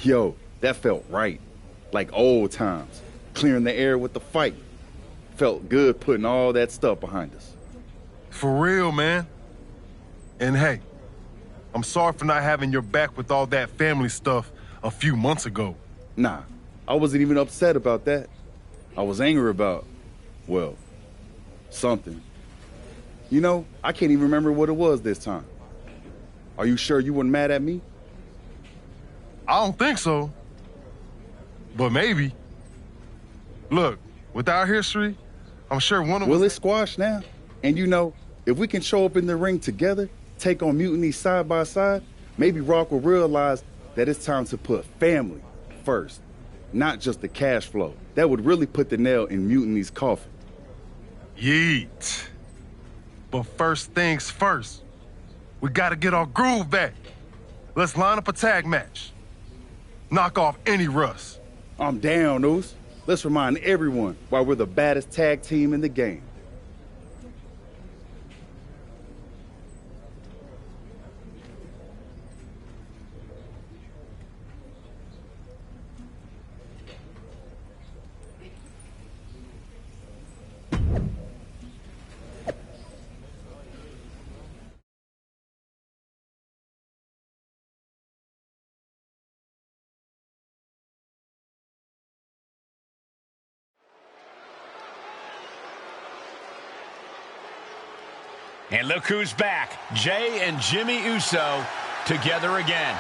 Yo, that felt right. Like old times. Clearing the air with the fight. Felt good putting all that stuff behind us. For real, man. And hey, I'm sorry for not having your back with all that family stuff a few months ago. Nah, I wasn't even upset about that. I was angry about, well, something. You know, I can't even remember what it was this time. Are you sure you weren't mad at me? I don't think so. But maybe. Look, with our history, I'm sure one of us... Will it squash now? And you know, if we can show up in the ring together, take on Mutiny side by side, maybe Rock will realize that it's time to put family first, not just the cash flow. That would really put the nail in Mutiny's coffin. Yeet. But first things first, we gotta get our groove back. Let's line up a tag match. Knock off any rust. I'm down, Oos. Let's remind everyone why we're the baddest tag team in the game. And look who's back. Jay and Jimmy Uso together again.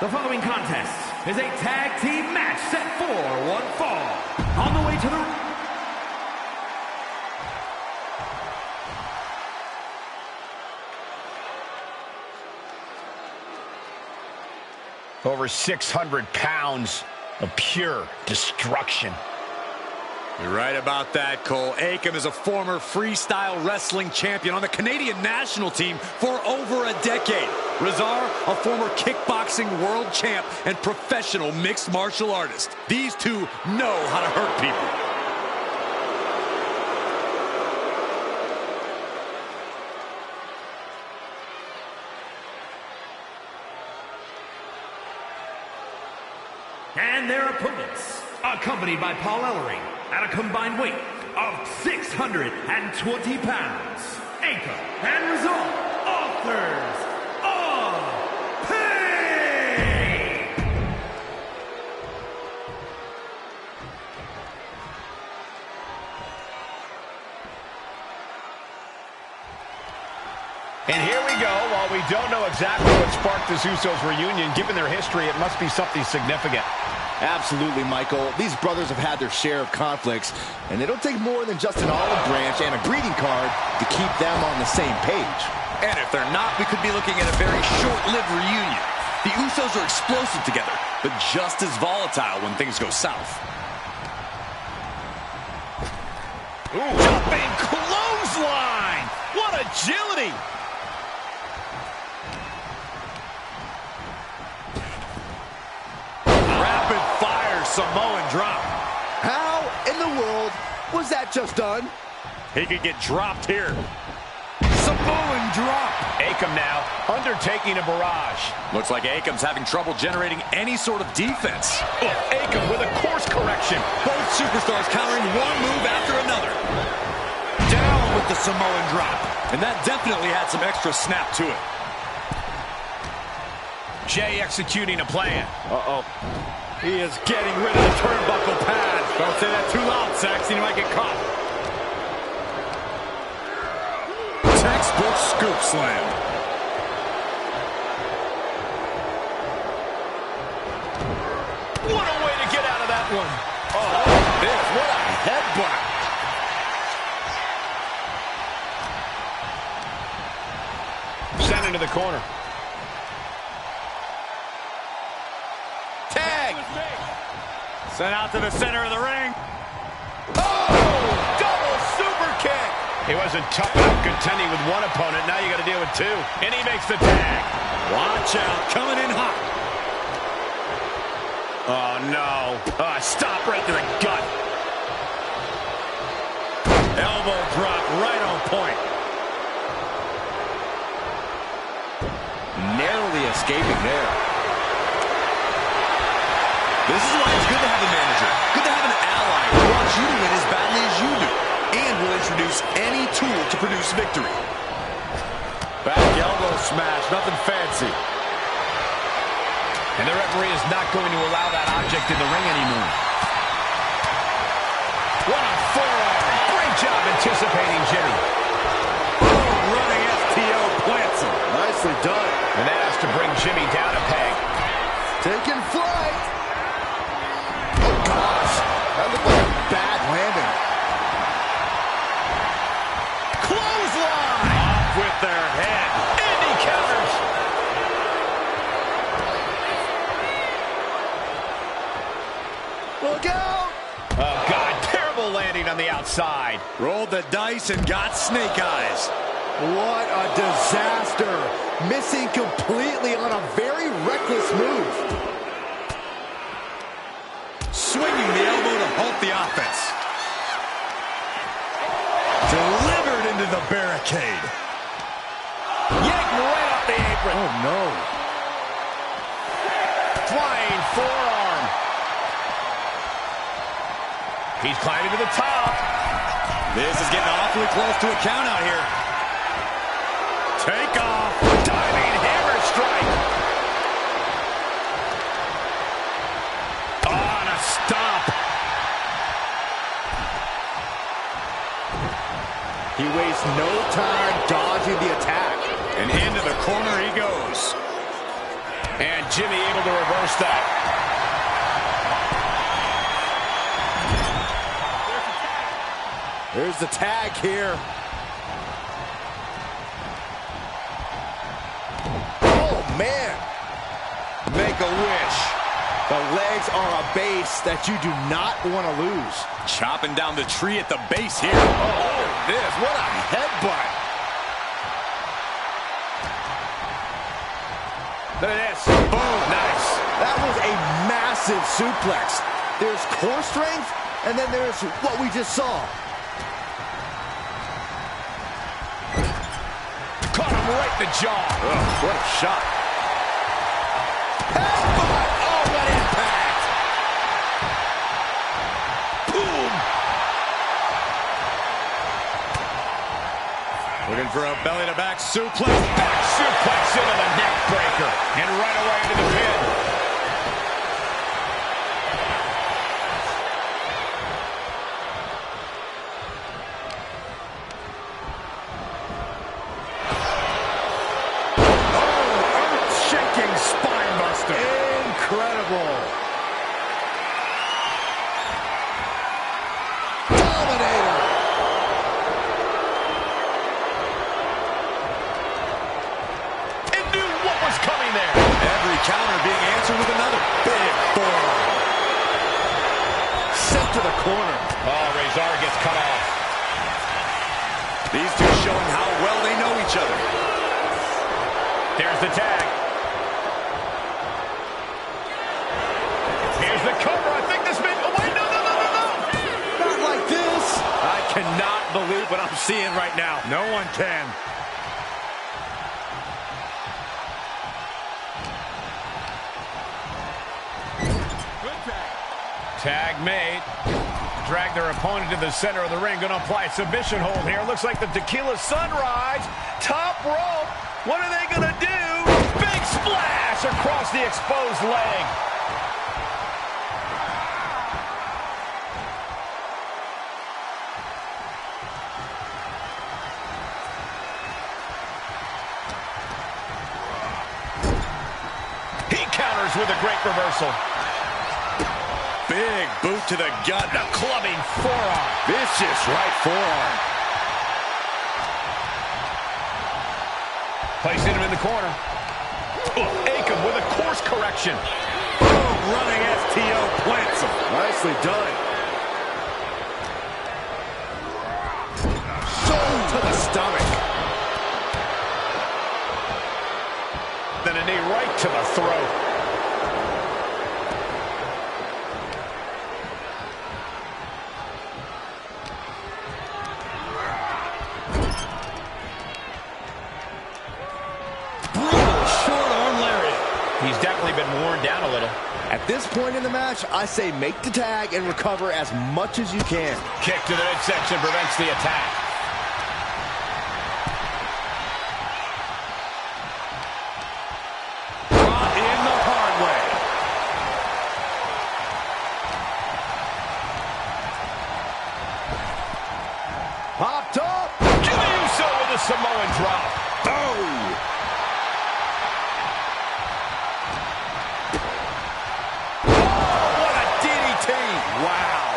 The following contest is a tag team match set for one fall. On the way to the... Over 600 pounds of pure destruction. You're right about that, Cole. Akam is a former freestyle wrestling champion on the Canadian national team for over a decade. Razar, a former kickboxing world champ and professional mixed martial artist. These two know how to hurt people. And their opponents, accompanied by Paul Ellering, at a combined weight of 620 pounds, Akam and Razor, authors of pain! And here we go. While we don't know exactly what sparked this Usos reunion, given their history, it must be something significant. Absolutely, Michael. These brothers have had their share of conflicts, and they don't take more than just an olive branch and a greeting card to keep them on the same page. And if they're not, we could be looking at a very short-lived reunion. The Usos are explosive together, but just as volatile when things go south. Ooh. Jumping clothesline! What agility! Samoan drop. How in the world was that just done? He could get dropped here. Samoan drop. Akam now undertaking a barrage. Looks like Akam's having trouble generating any sort of defense. Oh, Akam with a course correction. Both superstars countering one move after another. Down with the Samoan drop. And that definitely had some extra snap to it. Jay executing a plan. Uh-oh. He is getting rid of the turnbuckle pad. Don't say that too loud, Saxon. You might get caught. Textbook scoop slam. What a way to get out of that one. Oh, this. What a headbutt. Sent into the corner. Sent out to the center of the ring. Oh! Double super kick! He wasn't tough enough contending with one opponent. Now you got to deal with two. And he makes the tag. Watch out. Coming in hot. Oh, no. Stop right to the gut. Elbow drop right on point. Narrowly escaping there. This is why it's good to have a manager. Good to have an ally who wants you to win as badly as you do. And will introduce any tool to produce victory. Back elbow smash, nothing fancy. And the referee is not going to allow that object in the ring anymore. What a forearm. Great job anticipating Jimmy. Running STO plants him. Nicely done. And that has to bring Jimmy down a peg. Taking flight. Oh, gosh. That looked like a bad landing. Clothesline. Off with their head. And he counters. Look out. Oh, God. Terrible landing on the outside. Rolled the dice and got snake eyes. What a disaster. Missing completely on a very reckless move. Swinging the elbow to halt the offense. Delivered into the barricade. Yanked right off the apron. Oh, no. Flying forearm. He's climbing to the top. This is getting awfully close to a count out here. Take off. Diving hammer strike. On a stop. He wastes no time dodging the attack. And into the corner he goes. And Jimmy able to reverse that. There's the tag here. Oh, man. Make a wish. The legs are a base that you do not want to lose. Chopping down the tree at the base here. Oh, this. What a headbutt. Look at this. Boom. Nice. That was a massive suplex. There's core strength, and then there's what we just saw. Caught him right in the jaw. Ugh, what a shot. Headbutt! Oh, what impact! Boom! Looking for a belly-to-back suplex. Back suplex into the neck breaker. And right away into the pin. Incredible. Dominator. And knew what was coming there. Every counter being answered with another big forearm. Sent to the corner. Oh, Rezar gets cut off. These two showing how well they know each other. There's the tag. Here's the cover. I think this may... Oh, wait, no. Not like this. I cannot believe what I'm seeing right now. No one can. Tag made. Drag their opponent to the center of the ring. Going to apply a submission hold here. Looks like the tequila sunrise. Top rope. What are they going to do? Big splash across the exposed leg. He counters with a great reversal. Big boot to the gut. The clubbing forearm. Vicious right forearm. Placing him in the corner. Akam with a course correction. Boom, running STO plants him. Nicely done. Shoulder to the stomach. Then a knee right to the throat. He's definitely been worn down a little. At this point in the match, I say make the tag and recover as much as you can. Kick to the midsection prevents the attack. Brought in the hard way. Popped up. Jimmy Uso with a Samoan drop. Oh! Wow.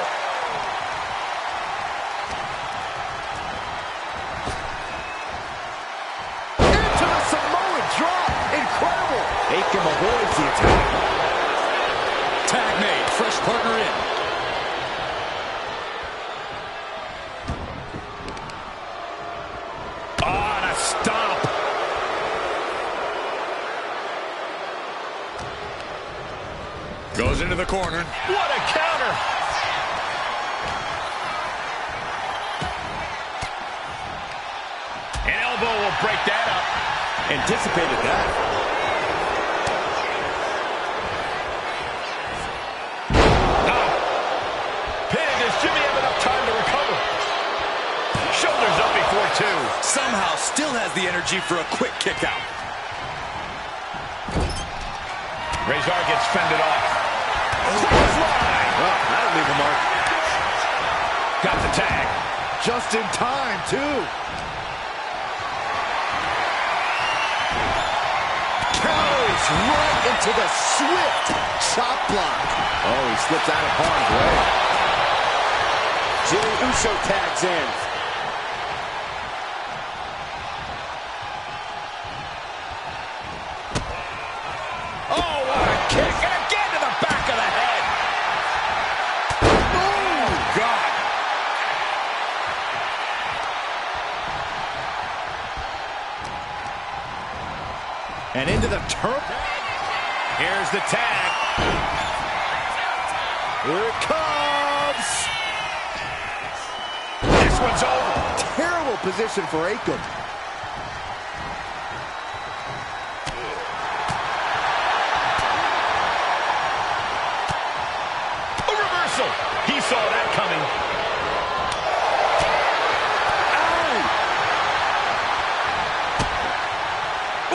Into the Samoan drop. Incredible. Akam avoids the attack. Tag made. Fresh partner in. Oh, and a stomp. Goes into the corner. What a counter. An elbow will break that up. Anticipated that. Pinned. Does Jimmy have enough time to recover? Shoulders up before two. Somehow still has the energy for a quick kick out. Razor gets fended off. Well, that'll leave a mark. Got the tag. Just in time, too. Carries right into the swift chop block. Oh, he slips out of harm's way. Jimmy Uso tags in. Oh, what a kick. And again to the back of the head. Oh, God. And into the turf. Here's the tag. Here it comes. This one's over. Terrible position for Akam. A reversal. He saw that coming.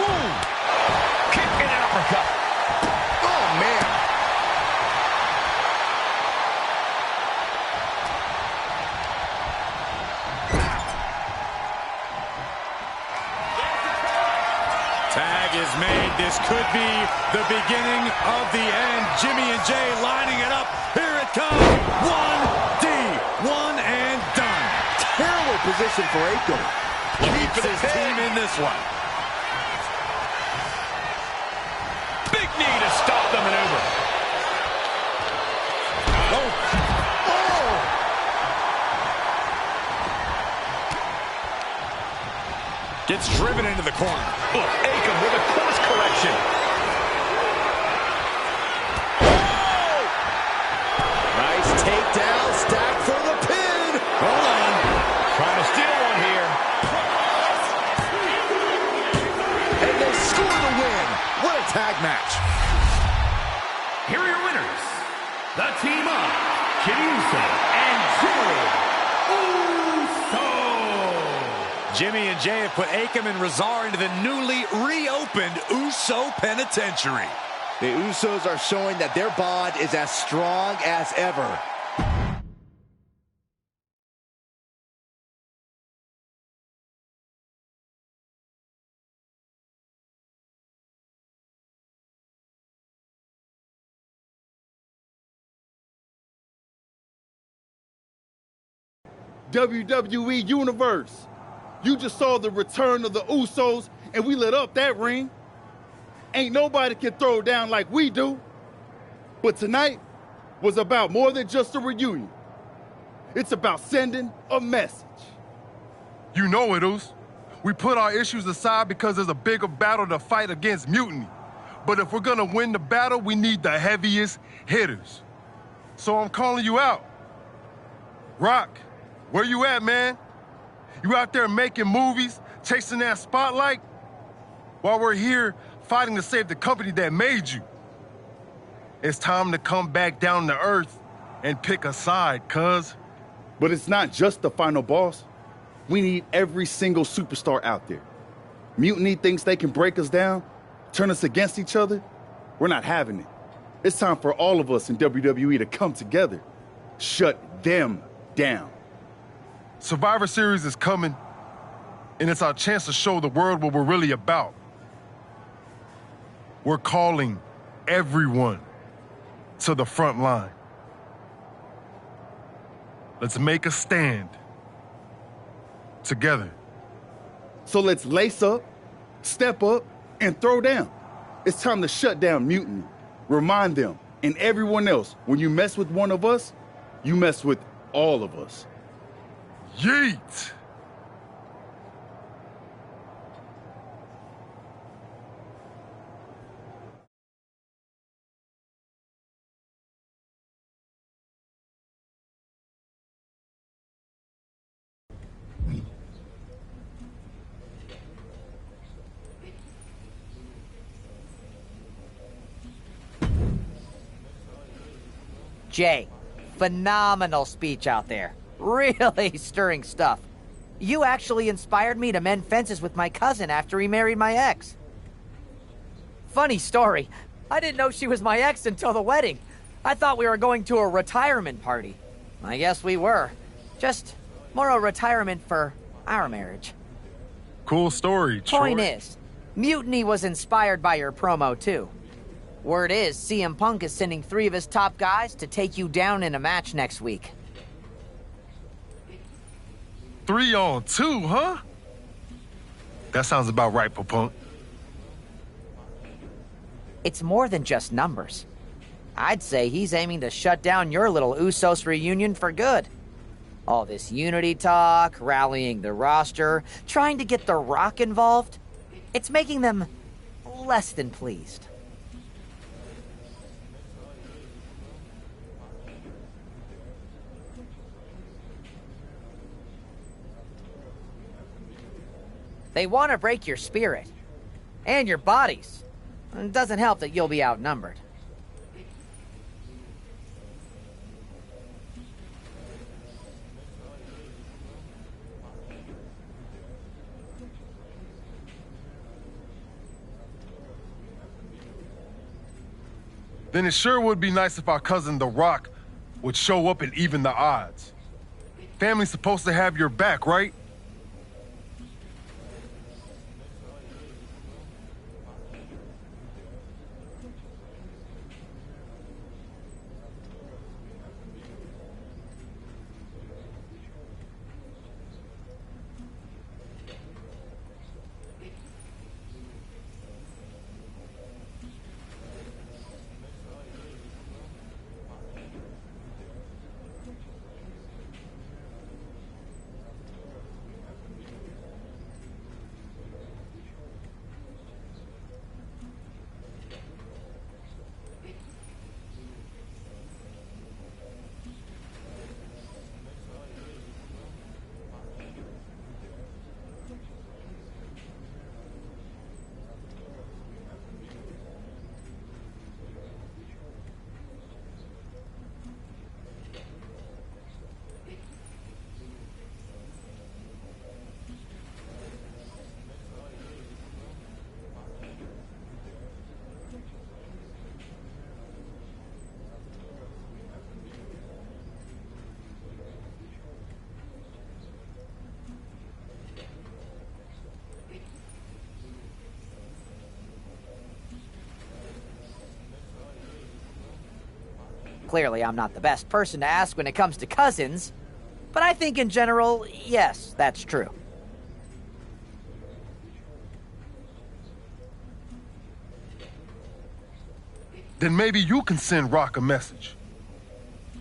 Ooh. Kick and an uppercut. Oh, man. Tag is made. This could be the beginning of the end. Jimmy and Jay lining it up. Here it comes. 1D. One and done. Terrible position for Akam. Keeps his team in this one. Big knee to stop the maneuver. Oh. Gets driven into the corner. Look, Akam with a course correction. Nice takedown, stack for the pin. Hold on. Trying to steal one here. And they score the win. What a tag match. Here are your winners, the team of Jimmy Uso and Jay Uso. Jimmy and Jay have put Akam and Razor into the newly reopened Uso Penitentiary. The Usos are showing that their bond is as strong as ever. WWE Universe. You just saw the return of the Usos, and we lit up that ring. Ain't nobody can throw down like we do. But tonight was about more than just a reunion. It's about sending a message. You know it, Us. We put our issues aside because there's a bigger battle to fight against mutiny. But if we're gonna win the battle, we need the heaviest hitters. So I'm calling you out. Rock, where you at, man? You out there making movies, chasing that spotlight? While we're here fighting to save the company that made you. It's time to come back down to earth and pick a side, cuz. But it's not just the final boss. We need every single superstar out there. Mutiny thinks they can break us down, turn us against each other. We're not having it. It's time for all of us in WWE to come together. Shut them down. Survivor Series is coming, and it's our chance to show the world what we're really about. We're calling everyone to the front line. Let's make a stand together. So let's lace up, step up, and throw down. It's time to shut down Mutiny. Remind them and everyone else, when you mess with one of us, you mess with all of us. Yeet! Jay, phenomenal speech out there. Really stirring stuff. You actually inspired me to mend fences with my cousin after he married my ex. Funny story. I didn't know she was my ex until the wedding. I thought we were going to a retirement party. I guess we were. Just more a retirement for our marriage. Cool story, Troy. Point is, Mutiny was inspired by your promo, too. Word is, CM Punk is sending 3 of his top guys to take you down in a match next week. 3 on 2, huh? That sounds about right for Punk. It's more than just numbers. I'd say he's aiming to shut down your little Usos reunion for good. All this unity talk, rallying the roster, trying to get The Rock involved, it's making them less than pleased. They want to break your spirit. And your bodies. It doesn't help that you'll be outnumbered. Then it sure would be nice if our cousin The Rock would show up and even the odds. Family's supposed to have your back, right? Clearly, I'm not the best person to ask when it comes to cousins, but I think in general, yes, that's true. Then maybe you can send Rock a message.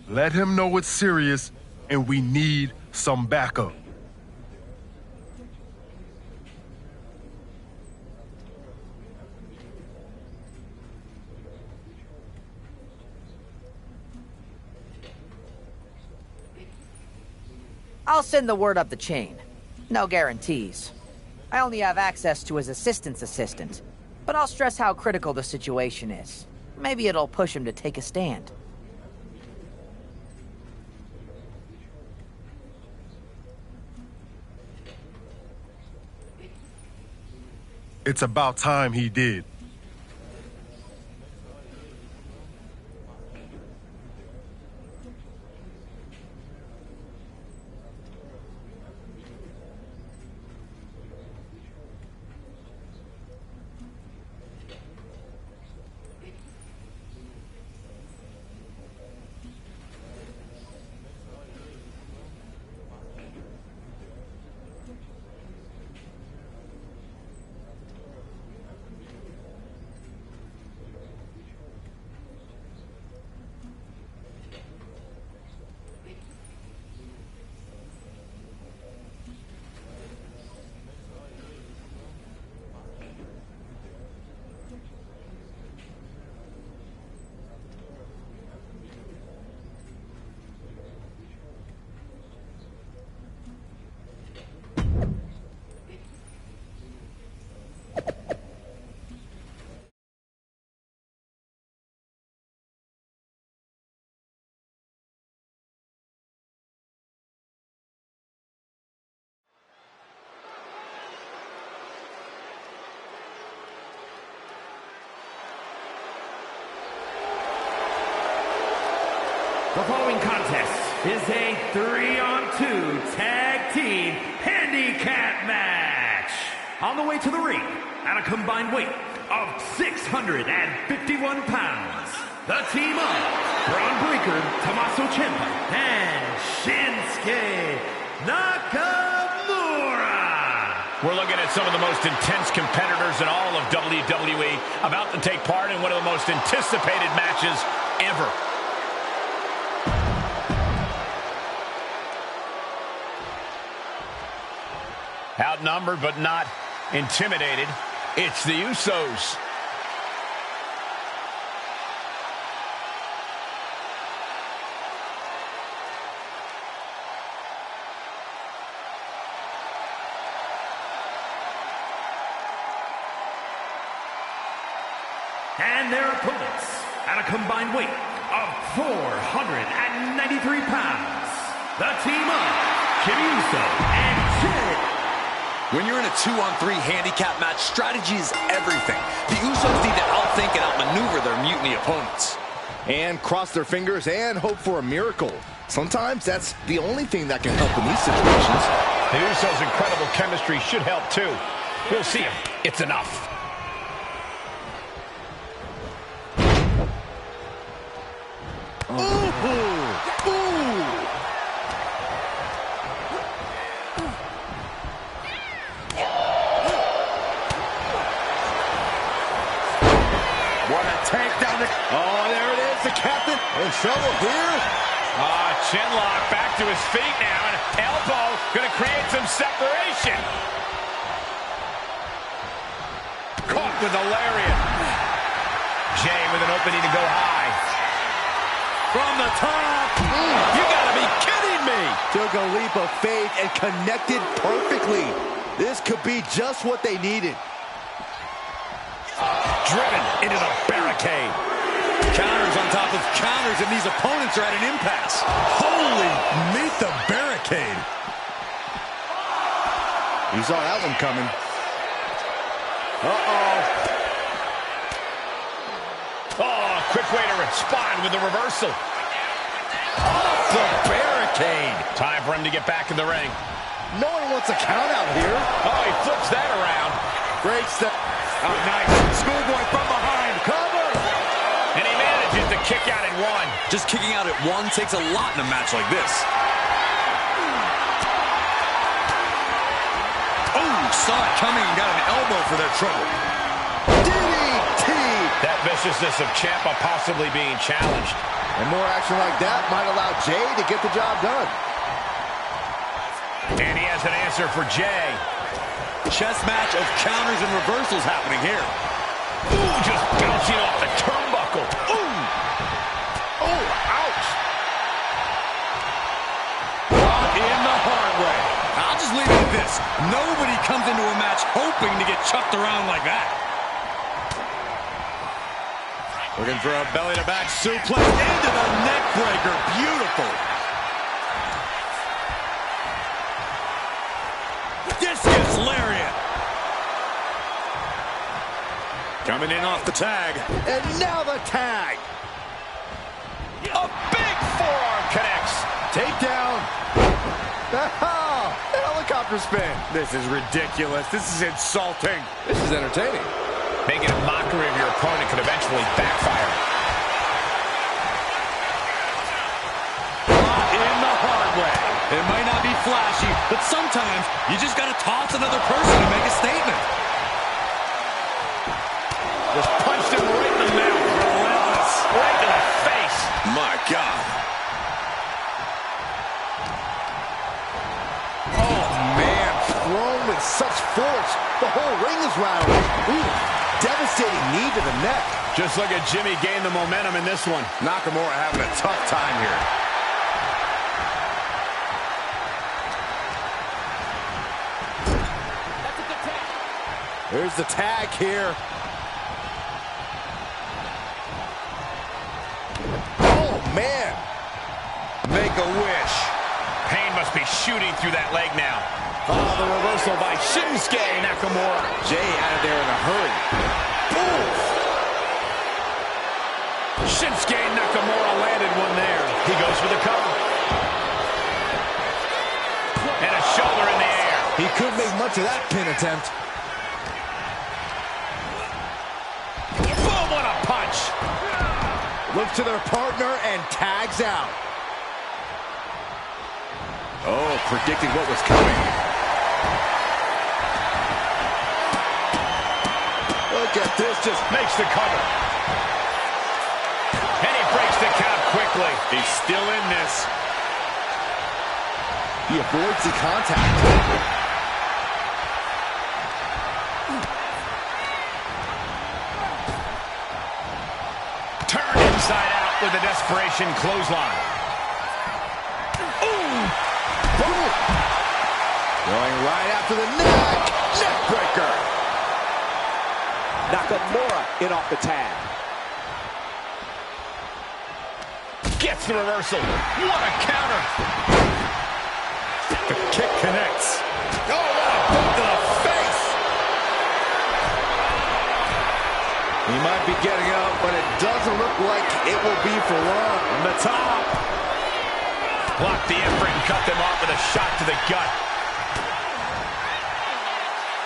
Let him know it's serious and we need some backup. I'll send the word up the chain. No guarantees. I only have access to his assistant's assistant. but I'll stress how critical the situation is. Maybe it'll push him to take a stand. It's about time he did. The following contest is a 3-on-2 tag team handicap match. On the way to the ring, at a combined weight of 651 pounds, the team of Braun Breaker, Tommaso Ciampa, and Shinsuke Nakamura. We're looking at some of the most intense competitors in all of WWE about to take part in one of the most anticipated matches ever. Outnumbered but not intimidated, it's the Usos. And their opponents, at a combined weight of 493 pounds, the team of Jimmy Uso and Jey. When you're in a 2-on-3 handicap match, strategy is everything. The Usos need to outthink and outmaneuver their mutiny opponents. And cross their fingers and hope for a miracle. Sometimes that's the only thing that can help in these situations. The Usos' incredible chemistry should help too. We'll see if it's enough. Oh, there it is, the captain in trouble here. Chinlock back to his feet now, and elbow going to create some separation. Caught with a lariat. Jey with an opening to go high. From the top. You got to be kidding me. Took a leap of faith and connected perfectly. This could be just what they needed. Driven into the barricade. Counters on top of counters, and these opponents are at an impasse. Holy, meet the barricade. You saw that one coming. Oh, quick way to respond with the reversal. Off the barricade. Time for him to get back in the ring. No one wants a count out here. Oh, he flips that around. Great step. Oh, nice. Schoolboy from behind. Cover. And he manages to kick out at one. Just kicking out at one takes a lot in a match like this. Oh, saw it coming and got an elbow for their trouble. DDT. That viciousness of Ciampa possibly being challenged. And more action like that might allow Jey to get the job done. And he has an answer for Jey. Chess match of counters and reversals happening here. Ooh, just bouncing off the turnbuckle. Ooh. Oh, ouch. Caught in the hard way. I'll just leave it at this. Nobody comes into a match hoping to get chucked around like that. Looking for a belly-to-back suplex into the neck breaker. Beautiful. Discus lariat. Coming in off the tag. And now the tag. A big forearm connects. Takedown. Oh, helicopter spin. This is ridiculous. This is insulting. This is entertaining. Making a mockery of your opponent could eventually backfire. In the hard way. It might not be flashy, but sometimes you just got to toss another person to make a statement. Just punched him right in the mouth. Relentless. Right to the face. My God. Oh, man. Thrown with such force. The whole ring is rattling. Ooh, devastating knee to the neck. Just look at Jimmy gain the momentum in this one. Nakamura having a tough time here. There's the tag here. Oh, man. Make a wish. Pain must be shooting through that leg now. Oh, the reversal by Shinsuke Nakamura. Jay out of there in a hurry. Boom. Shinsuke Nakamura landed one there. He goes for the cover. And a shoulder in the air. He couldn't make much of that pin attempt. Boom, what a punch. Looks to their partner and tags out. Oh, predicting what was coming. Look at this, just Makes the cover. And he breaks the count quickly. He's still in this. he avoids the contact. Turned inside out with a desperation clothesline. Ooh! Boom. Going right after the neck. Neck breaker. Nakamura in off the tag. Gets the reversal. What a counter. The kick connects. Oh, what a boot to the face. He might be getting up, but it doesn't look like it will be for long. On the top. Blocked the effort and cut them off with a shot to the gut.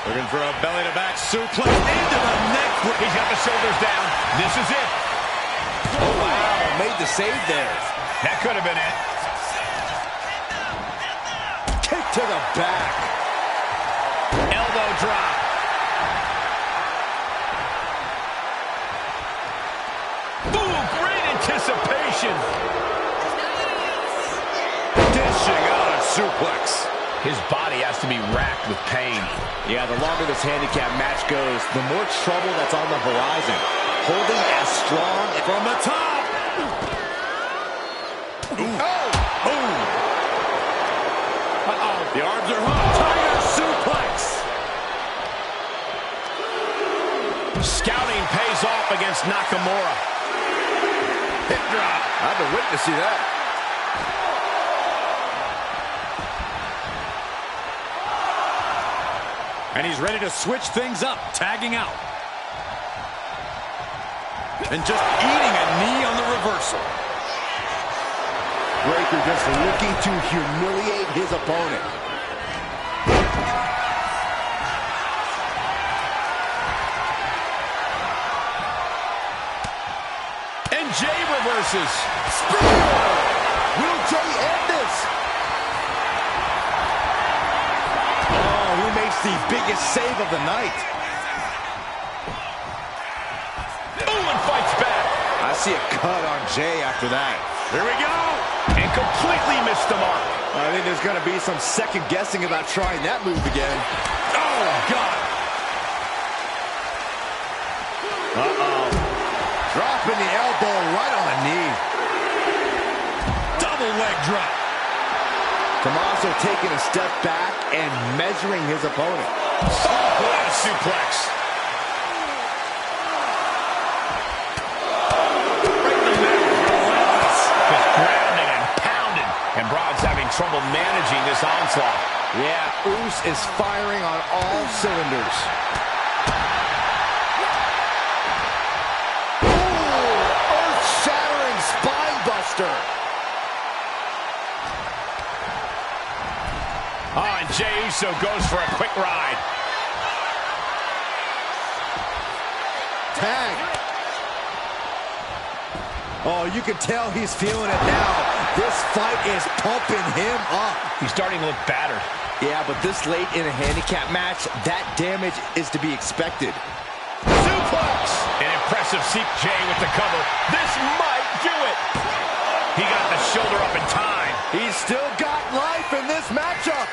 Looking for a belly-to-back suplex into the neck. He's got the shoulders down. This is it. Oh, wow. Made the save there. That could have been it. Kick to the back. Elbow drop. Ooh, great anticipation. Dishing out a suplex. His body has to be racked with pain. Yeah, the longer this handicap match goes, the more trouble that's on the horizon. Holding as strong From the top. Ooh. Oh! Ooh. Uh-oh. The arms are hung. Tiger suplex. Scouting pays off against Nakamura. Hip drop. I've been waiting to see that. And he's ready to switch things up, tagging out. And just eating a knee on the reversal. Breaker just looking to humiliate his opponent. And Jay reverses. Spear! Will Jay end this? Oh, who makes the biggest save of the night? Ooh, and fights back. I see a cut on Jay after that. Here we go. And completely missed the mark. I think there's going to be some second guessing about trying that move again. Oh, God. Uh-oh. Dropping the elbow right on the knee. Double leg drop. Tommaso taking a step back and measuring his opponent. Oh, what a suplex. trouble managing this onslaught. Yeah, Uce is firing on all cylinders. Ooh, earth-shattering spine buster. Oh, and Jey Uso goes for a quick ride. Tag. Oh, you can tell he's feeling it now. This fight is pumping him up. He's starting to look battered. Yeah, but this late in a handicap match, that damage is to be expected. Suplex! An impressive seek Jey with the cover. This might do it. He got the shoulder up in time. He's still got life in this matchup.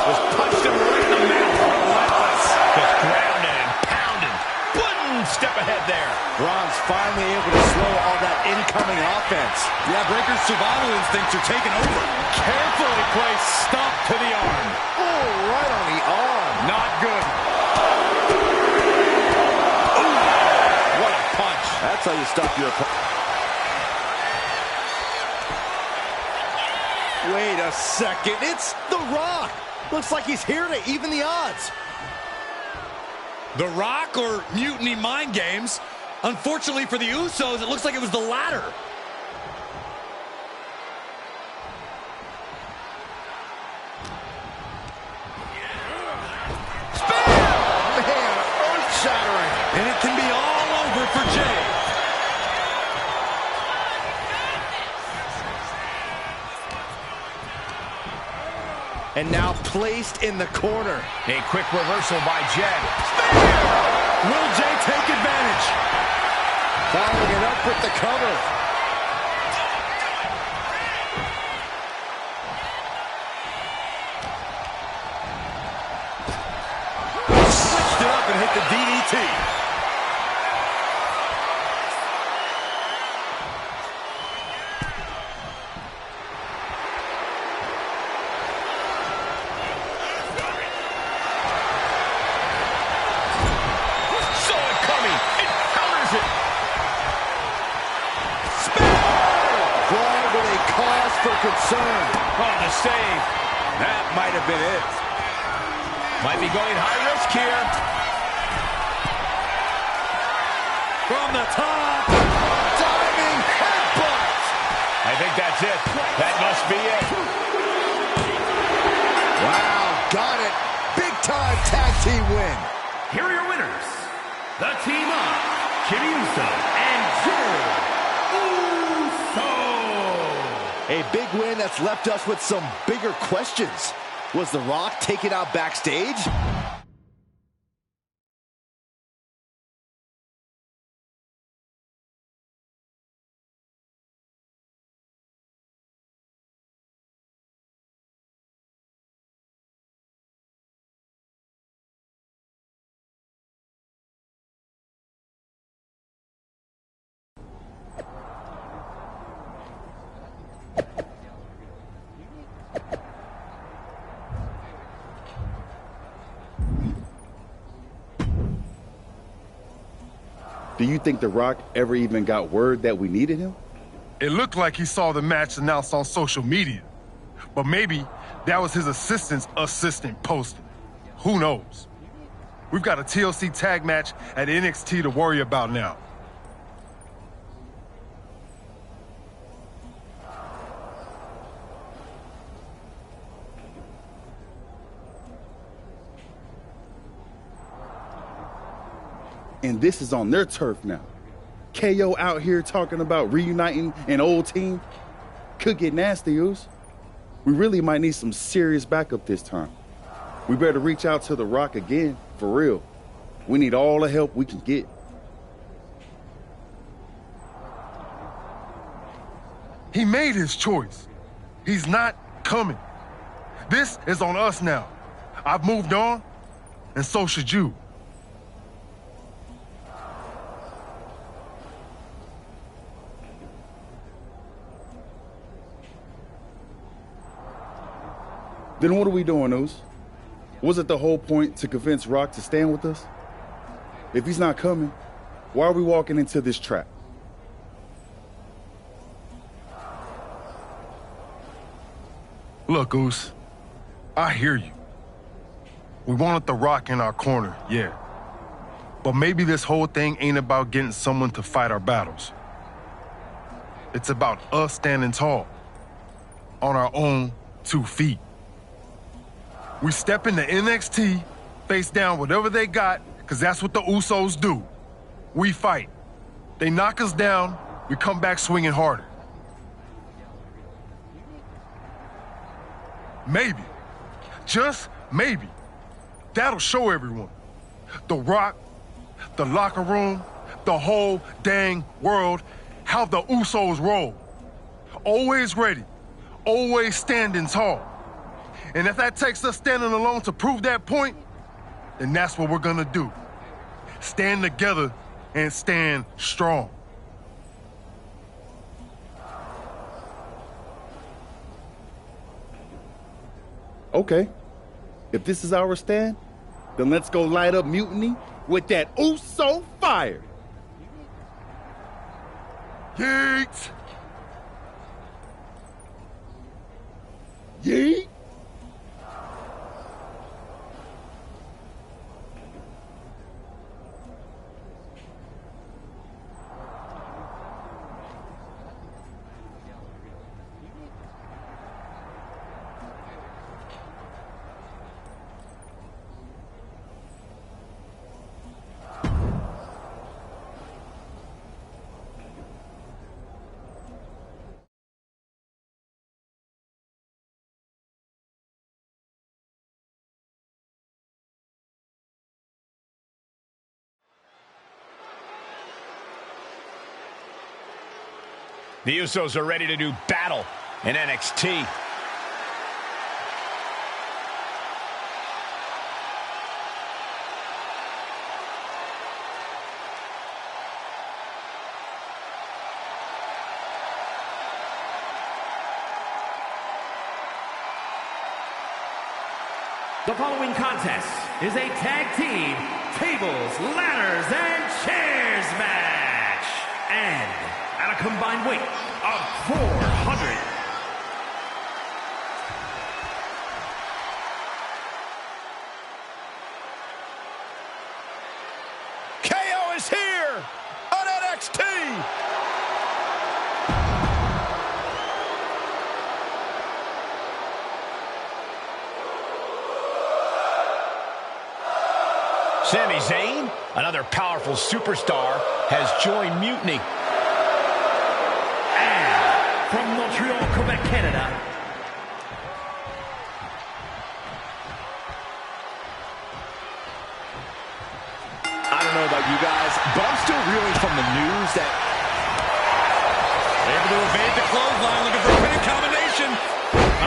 Just punched him right in the mouth. Relentless. Just grounded and pounded. One step ahead there. Braun's finally able to slow all that incoming offense. Yeah, Breaker's survival instincts are taking over. Carefully placed stomp to the arm. Oh, right on the arm. Not good. Ooh, what a punch. That's how you stop your opponent. Wait a second. It's The Rock. Looks like he's here to even the odds. The Rock or Mutiny Mind Games? Unfortunately for the Usos, it looks like it was the latter. Man, earth-shattering. And it can be all over for Jey. And now placed in the corner. A quick reversal by Jey. Will Jey take advantage? Following it up with the cover. Switched it up and hit the DDT. Concern. Oh, the save. That might have been it. Might be going high risk here. From the top. Diving headbutt. I think that's it. That must be it. Wow, got it. Big time tag team win. Here are your winners. The team of Jimmy Uso and Jey Uso. A big win that's left us with some bigger questions. Was The Rock taken out backstage? Do you think The Rock ever even got word that we needed him? It looked like he saw the match announced on social media. But maybe that was his assistant's assistant posting. Who knows? We've got a TLC tag match at NXT to worry about now. And this is on their turf now. KO out here talking about reuniting an old team. Could get nasty, Uce. We really might need some serious backup this time. We better reach out to The Rock again, for real. We need all the help we can get. He made his choice. He's not coming. This is on us now. I've moved on, and so should you. Then what are we doing, Uce? Was it the whole point to convince Rock to stand with us? If he's not coming, why are we walking into this trap? Look, Goose, I hear you. We wanted The Rock in our corner, yeah. But maybe this whole thing ain't about getting someone to fight our battles. It's about us standing tall, on our own 2 feet. We step into NXT, face down whatever they got, because that's what the Usos do. We fight. They knock us down, we come back swinging harder. Maybe, just maybe, that'll show everyone. The Rock, the locker room, the whole dang world, how the Usos roll. Always ready, always standing tall. And if that takes us standing alone to prove that point, then that's what we're gonna do. Stand together and stand strong. Okay, if this is our stand, then let's go light up Mutiny with that Uso fire. Yeet! Yeet! The Usos are ready to do battle in NXT. The following contest is a tag team tables, ladders, and chairs match. And at a combined weight of 400. KO is here on NXT. Sami Zayn, another powerful superstar, has joined Mutiny. And from Montreal, Quebec, Canada, I don't know about you guys, but I'm still reeling from the news that... Able to evade the clothesline, looking for a pinning combination.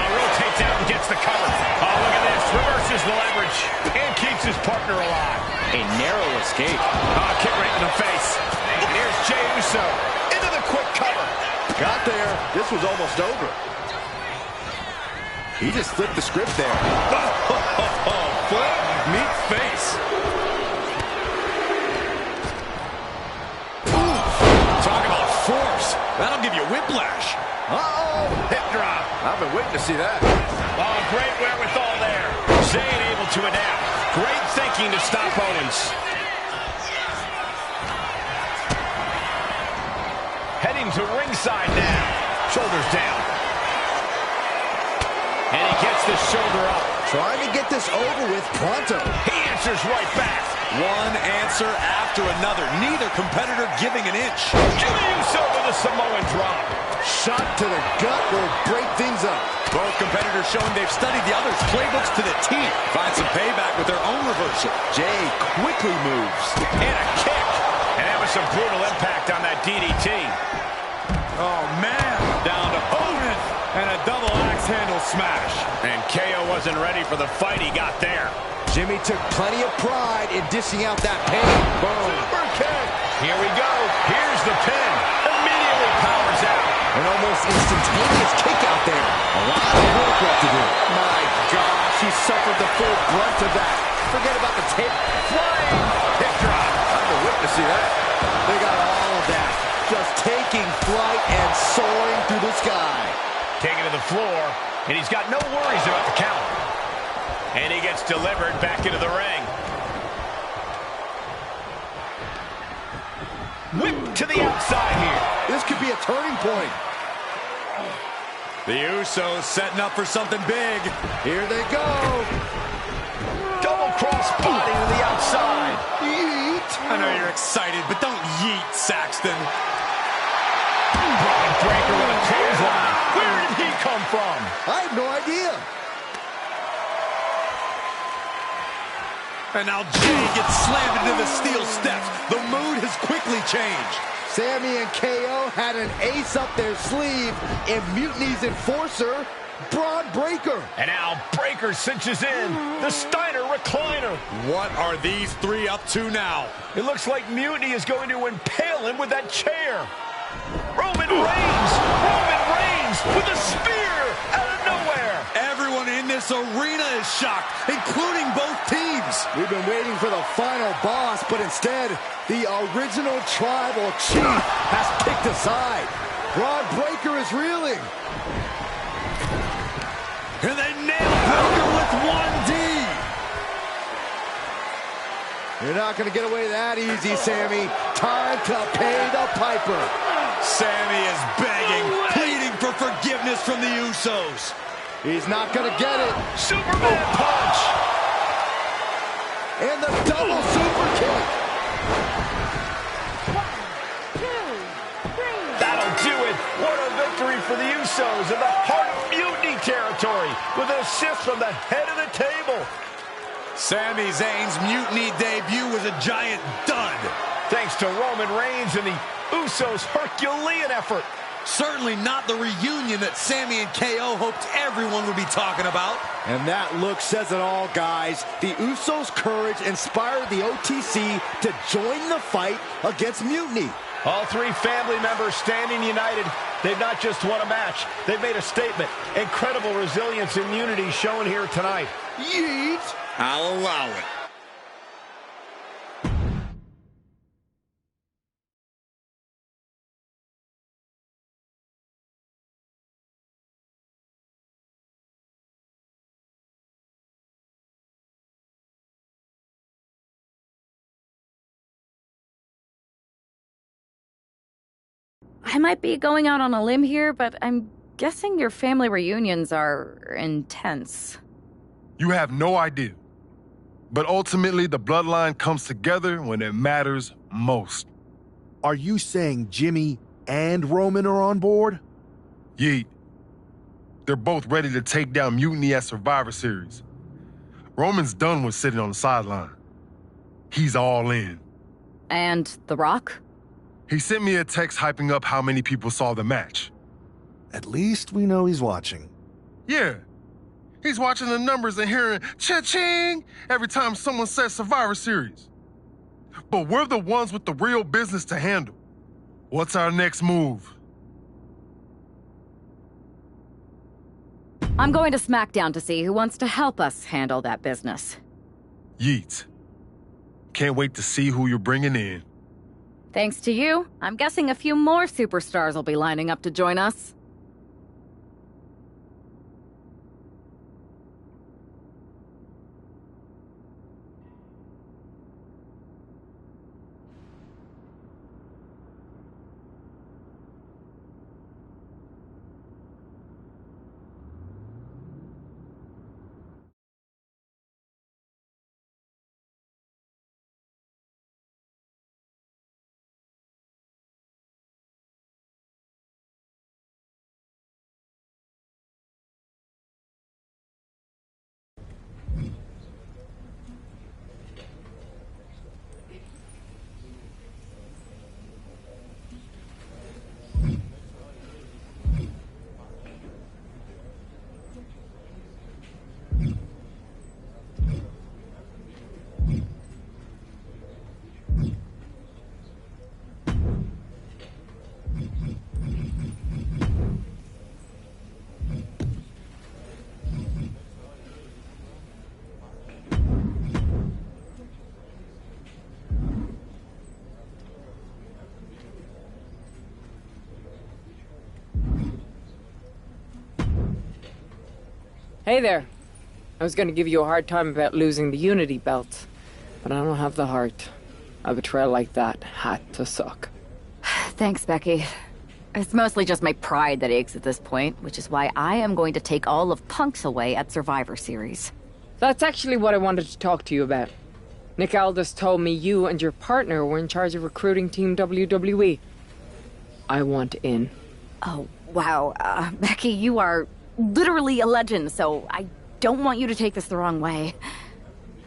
Rotates out and gets the cover. Oh, look at this. Reverses the leverage and keeps his partner alive. A narrow escape. Oh, kick right in the face. And here's Jey Uso into the quick cover. Got there. This was almost over. He just flipped the script there. Foot meets face. Talk about force. That'll give you whiplash. Uh-oh. Hip drop. I've been waiting to see that. Oh, great wherewithal there. Zayn able to adapt. Great thinking to stop Owens. Heading to ringside now. Shoulders down. And he gets the shoulder up. Trying to get this over with pronto. He answers right back. One answer after another. Neither competitor giving an inch. Jey Uso with a Samoan drop. Shot to the gut will break things up. Both competitors showing they've studied the other's playbooks to the T. Find some payback with their own reversal. Jey quickly moves. And a kick. And that was some brutal impact on that DDT. Oh, man. Down to Owens. And a double axe handle smash. And KO wasn't ready for the fight he got there. Jimmy took plenty of pride in dishing out that pain. Boom. Super kick. Here we go. Here's the pin. Immediately powers out. An almost instantaneous kick out there. A lot of work left to do. My gosh, he suffered the full brunt of that. Forget about the tape. Flying hip drop. I've been waiting to see that. They got all of that. Just taking flight and soaring through the sky. Taken to the floor. And he's got no worries about the count. And he gets delivered back into the ring. Whip to the outside here. This could be a turning point. The Usos setting up for something big. Here they go. Double cross body to the outside. Yeet. I know you're excited, but don't yeet, Saxton. Braun Breaker with a clothesline. Where did he come from? I have no idea. And now Jay gets slammed into the steel steps. The mood has quickly changed. Sammy and KO had an ace up their sleeve in Mutiny's enforcer, Braun Breaker. And now Breaker cinches in. The Steiner recliner. What are these three up to now? It looks like Mutiny is going to impale him with that chair. Roman Reigns! Roman Reigns with a spear out of nowhere! Everyone in this arena is shocked, including both teams. We've been waiting for the final boss, but instead, the original tribal chief has kicked aside. Braun Breaker is reeling. And they nail Breaker with 1D. You're not going to get away that easy, Sammy. Time to pay the piper. Sammy is begging, pleading for forgiveness from the Usos. He's not going to get it. Superman punch! And the double super kick. 1, 2, 3. That'll do it. What a victory for the Usos in the heart of Mutiny territory with an assist from the head of the table. Sami Zayn's Mutiny debut was a giant dud. Thanks to Roman Reigns and the Usos' Herculean effort. Certainly not the reunion that Sammy and KO hoped everyone would be talking about. And that look says it all, guys. The Usos' courage inspired the OTC to join the fight against Mutiny. All three family members standing united. They've not just won a match, they've made a statement. Incredible resilience and unity shown here tonight. Yeet! I'll allow it. I might be going out on a limb here, but I'm guessing your family reunions are intense. You have no idea. But ultimately, the bloodline comes together when it matters most. Are you saying Jimmy and Roman are on board? Yeet. They're both ready to take down Mutiny at Survivor Series. Roman's done with sitting on the sideline. He's all in. And The Rock? He sent me a text hyping up how many people saw the match. At least we know he's watching. Yeah. He's watching the numbers and hearing cha-ching every time someone says Survivor Series. But we're the ones with the real business to handle. What's our next move? I'm going to SmackDown to see who wants to help us handle that business. Yeet. Can't wait to see who you're bringing in. Thanks to you, I'm guessing a few more superstars will be lining up to join us. Hey there. I was going to give you a hard time about losing the Unity belt, but I don't have the heart. A betrayal like that had to suck. Thanks, Becky. It's mostly just my pride that aches at this point, which is why I am going to take all of Punk's away at Survivor Series. That's actually what I wanted to talk to you about. Nick Aldis told me you and your partner were in charge of recruiting Team WWE. I want in. Oh, wow. Becky, you are literally a legend, so I don't want you to take this the wrong way.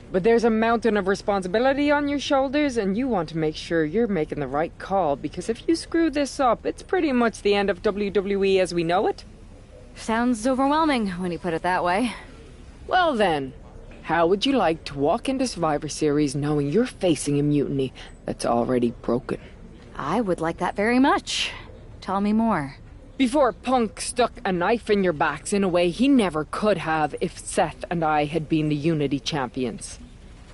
But there's a mountain of responsibility on your shoulders, and you want to make sure you're making the right call, because if you screw this up, it's pretty much the end of WWE as we know it. Sounds overwhelming when you put it that way. Well then, how would you like to walk into Survivor Series knowing you're facing a mutiny that's already broken? I would like that very much. Tell me more. Before Punk stuck a knife in your backs in a way he never could have if Seth and I had been the Unity champions.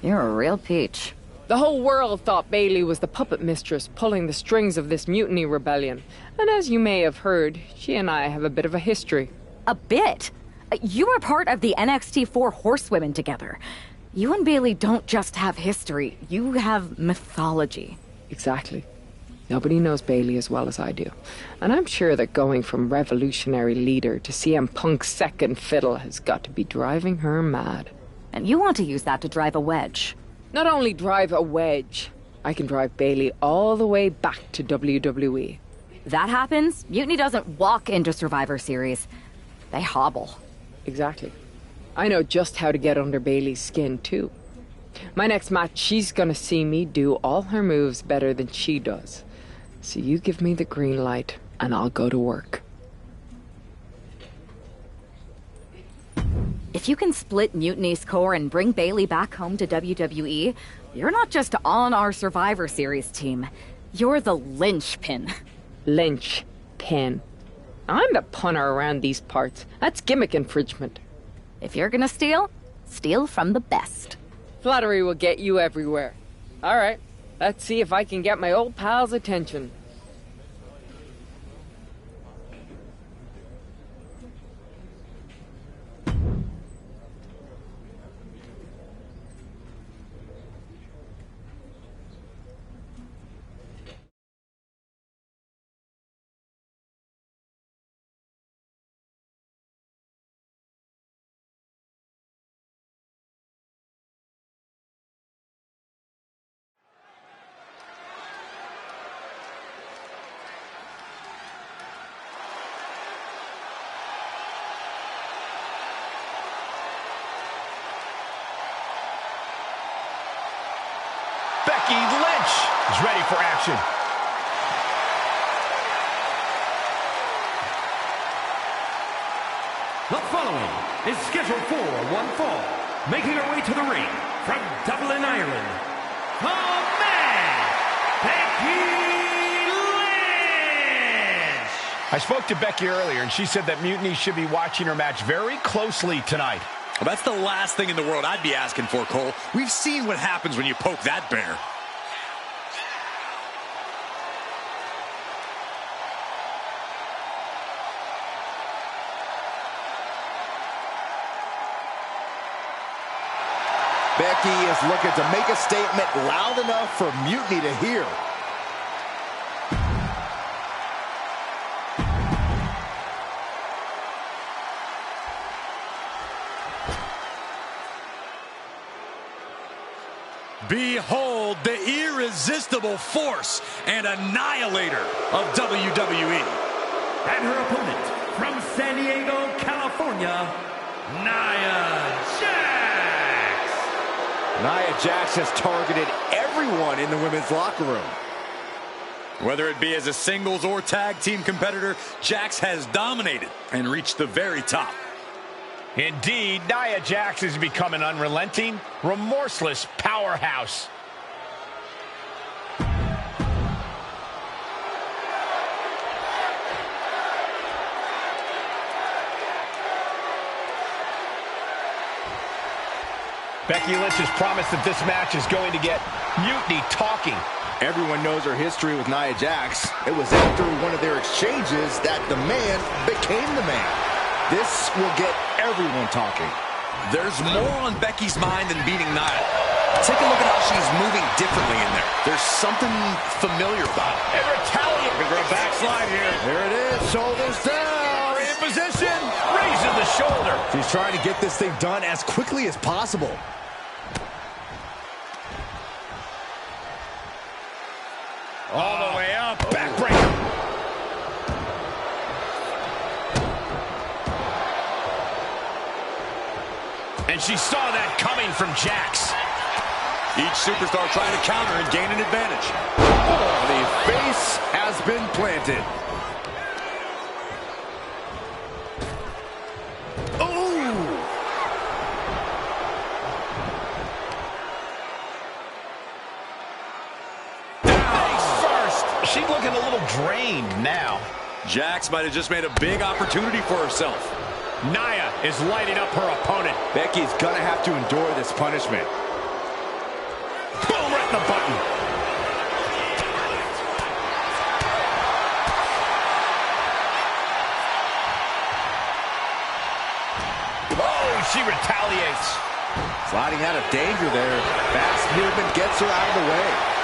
You're a real peach. The whole world thought Bayley was the puppet mistress pulling the strings of this mutiny rebellion. And as you may have heard, she and I have a bit of a history. A bit? You were part of the NXT 4 Horsewomen together. You and Bayley don't just have history, you have mythology. Exactly. Nobody knows Bayley as well as I do. And I'm sure that going from revolutionary leader to CM Punk's second fiddle has got to be driving her mad. And you want to use that to drive a wedge. Not only drive a wedge, I can drive Bayley all the way back to WWE. That happens, Mutiny doesn't walk into Survivor Series. They hobble. Exactly. I know just how to get under Bayley's skin, too. My next match, she's gonna see me do all her moves better than she does. So you give me the green light, and I'll go to work. If you can split Mutiny's core and bring Bayley back home to WWE, you're not just on our Survivor Series team. You're the linchpin. Linchpin. I'm the punter around these parts. That's gimmick infringement. If you're gonna steal, steal from the best. Flattery will get you everywhere. All right, let's see if I can get my old pal's attention. Becky Lynch is ready for action. The following is scheduled for one fall. Making her way to the ring from Dublin, Ireland, the man, Becky Lynch! I spoke to Becky earlier, and she said that Mutiny should be watching her match very closely tonight. Well, that's the last thing in the world I'd be asking for, Cole. We've seen what happens when you poke that bear. Becky is looking to make a statement loud enough for Mutiny to hear. Behold the irresistible force and annihilator of WWE. And her opponent from San Diego, California, Nia Jax. Nia Jax has targeted everyone in the women's locker room. Whether it be as a singles or tag team competitor, Jax has dominated and reached the very top. Indeed, Nia Jax has become an unrelenting, remorseless powerhouse. Becky Lynch has promised that this match is going to get Mutiny talking. Everyone knows her history with Nia Jax. It was after one of their exchanges that the man became the man. This will get everyone talking. There's more on Becky's mind than beating Nia. Take a look at how she's moving differently in there. There's something familiar about it. And retaliate. Looking for a backslide here. There it is, shoulders down. In position, raises the shoulder. She's trying to get this thing done as quickly as possible. All the way up, backbreaker. And she saw that coming from Jax. Each superstar trying to counter and gain an advantage. Oh, the face has been planted. She's looking a little drained now. Jax might have just made a big opportunity for herself. Nia is lighting up her opponent. Becky's gonna have to endure this punishment. Boom, right in the button. Oh, she retaliates. Sliding out of danger there. Fast movement gets her out of the way.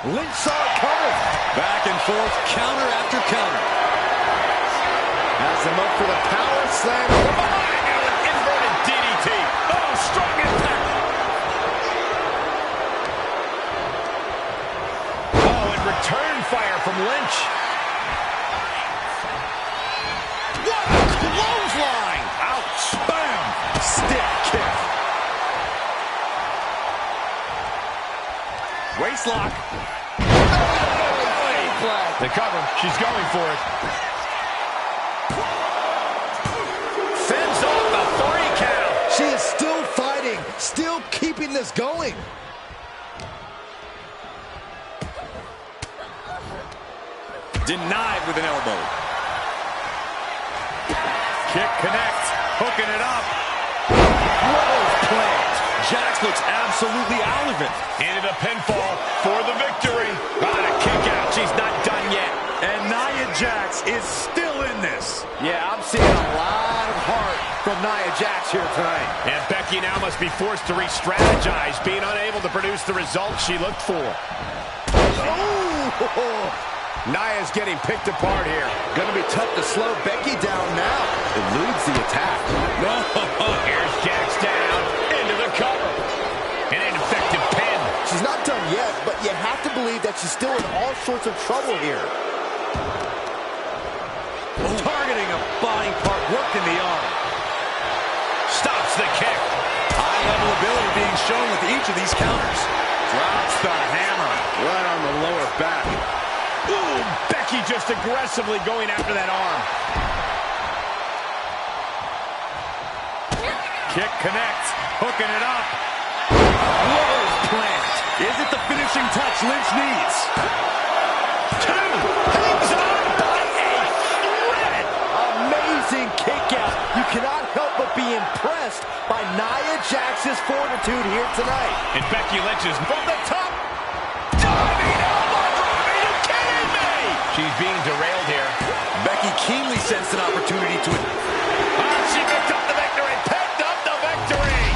Lynch saw it coming. Back and forth, counter after counter. Has him up for the power slam. From behind, now an inverted DDT. Oh, strong impact. Oh, and return fire from Lynch. What a clothesline. Ouch. Bam! Stiff kick. Waistlock. The cover. She's going for it. Fends off the 3 count. She is still fighting, still keeping this going. Denied with an elbow. Kick connect. Hooking it up. Rose plant. Jax looks absolutely out of it. Into the pinfall for the victory. On a kick out. She's not done yet. And Nia Jax is still in this. Yeah, I'm seeing a lot of heart from Nia Jax here tonight. And Becky now must be forced to re-strategize, being unable to produce the results she looked for. Oh! Nia's getting picked apart here. Gonna be tough to slow Becky down now. Eludes the attack. Here's Jax down into the cover. And an effective pin. She's not done yet, but you have to believe that she's still in all sorts of trouble here. Targeting a body part, working the arm. Stops the kick. High-level ability being shown with each of these counters. Drops the hammer right on the lower back. Ooh, Becky just aggressively going after that arm. Kick connects, hooking it up. Rose plant. Is it the finishing touch Lynch needs? 2. Hangs on by a thread. Amazing kick out. You cannot help but be impressed by Nia Jax's fortitude here tonight. And Becky Lynch is from the top. Diving elbow drop. Are you kidding me? She's being derailed here. Becky keenly sensed an opportunity to... She picked up the victory. Picked up the victory.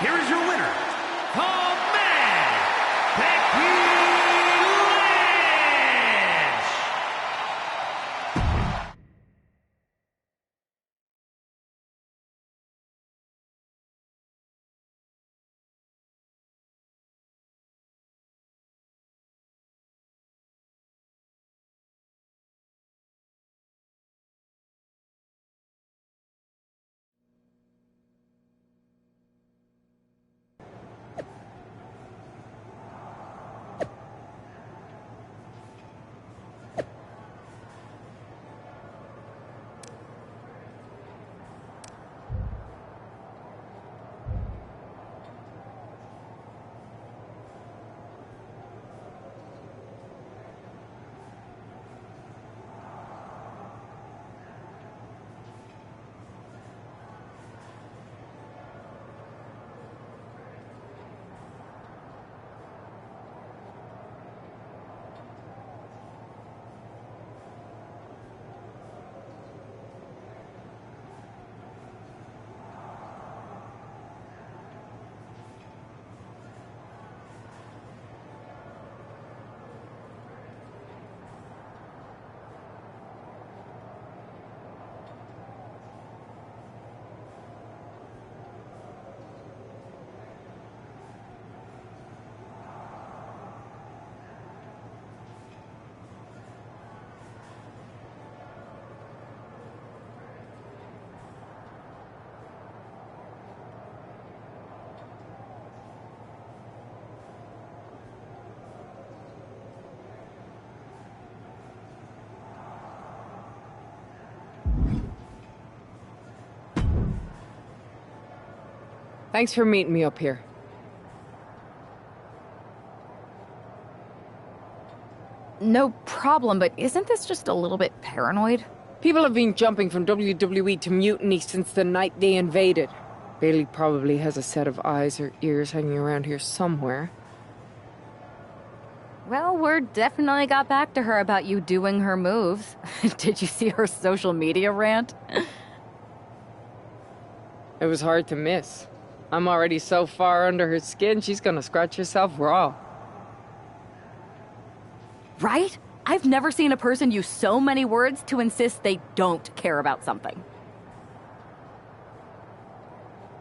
Here is your winner, Thanks for meeting me up here. No problem, but isn't this just a little bit paranoid? People have been jumping from WWE to Mutiny since the night they invaded. Bailey probably has a set of eyes or ears hanging around here somewhere. Well, word definitely got back to her about you doing her moves. Did you see her social media rant? It was hard to miss. I'm already so far under her skin, she's gonna scratch herself raw. Right? I've never seen a person use so many words to insist they don't care about something.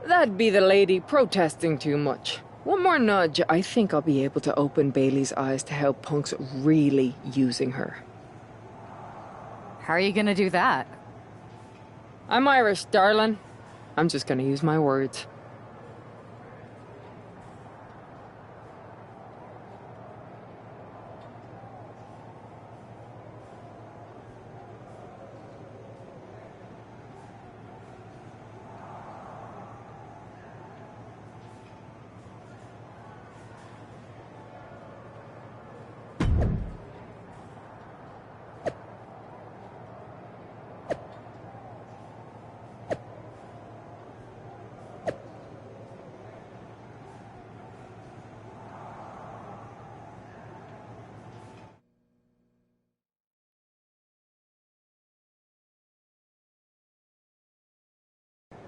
That'd be the lady protesting too much. One more nudge, I think I'll be able to open Bailey's eyes to how Punk's really using her. How are you gonna do that? I'm Irish, darling. I'm just gonna use my words.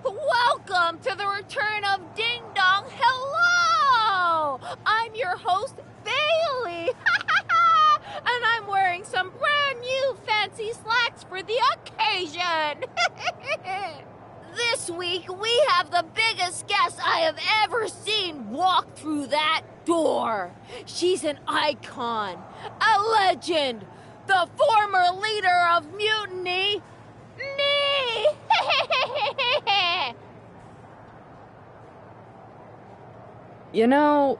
Welcome to the return of Ding Dong. Hello! I'm your host, Bailey. And I'm wearing some brand new fancy slacks for the occasion. This week, we have the biggest guest I have ever seen walk through that door. She's an icon, a legend, the former leader of Mutiny, me! You know,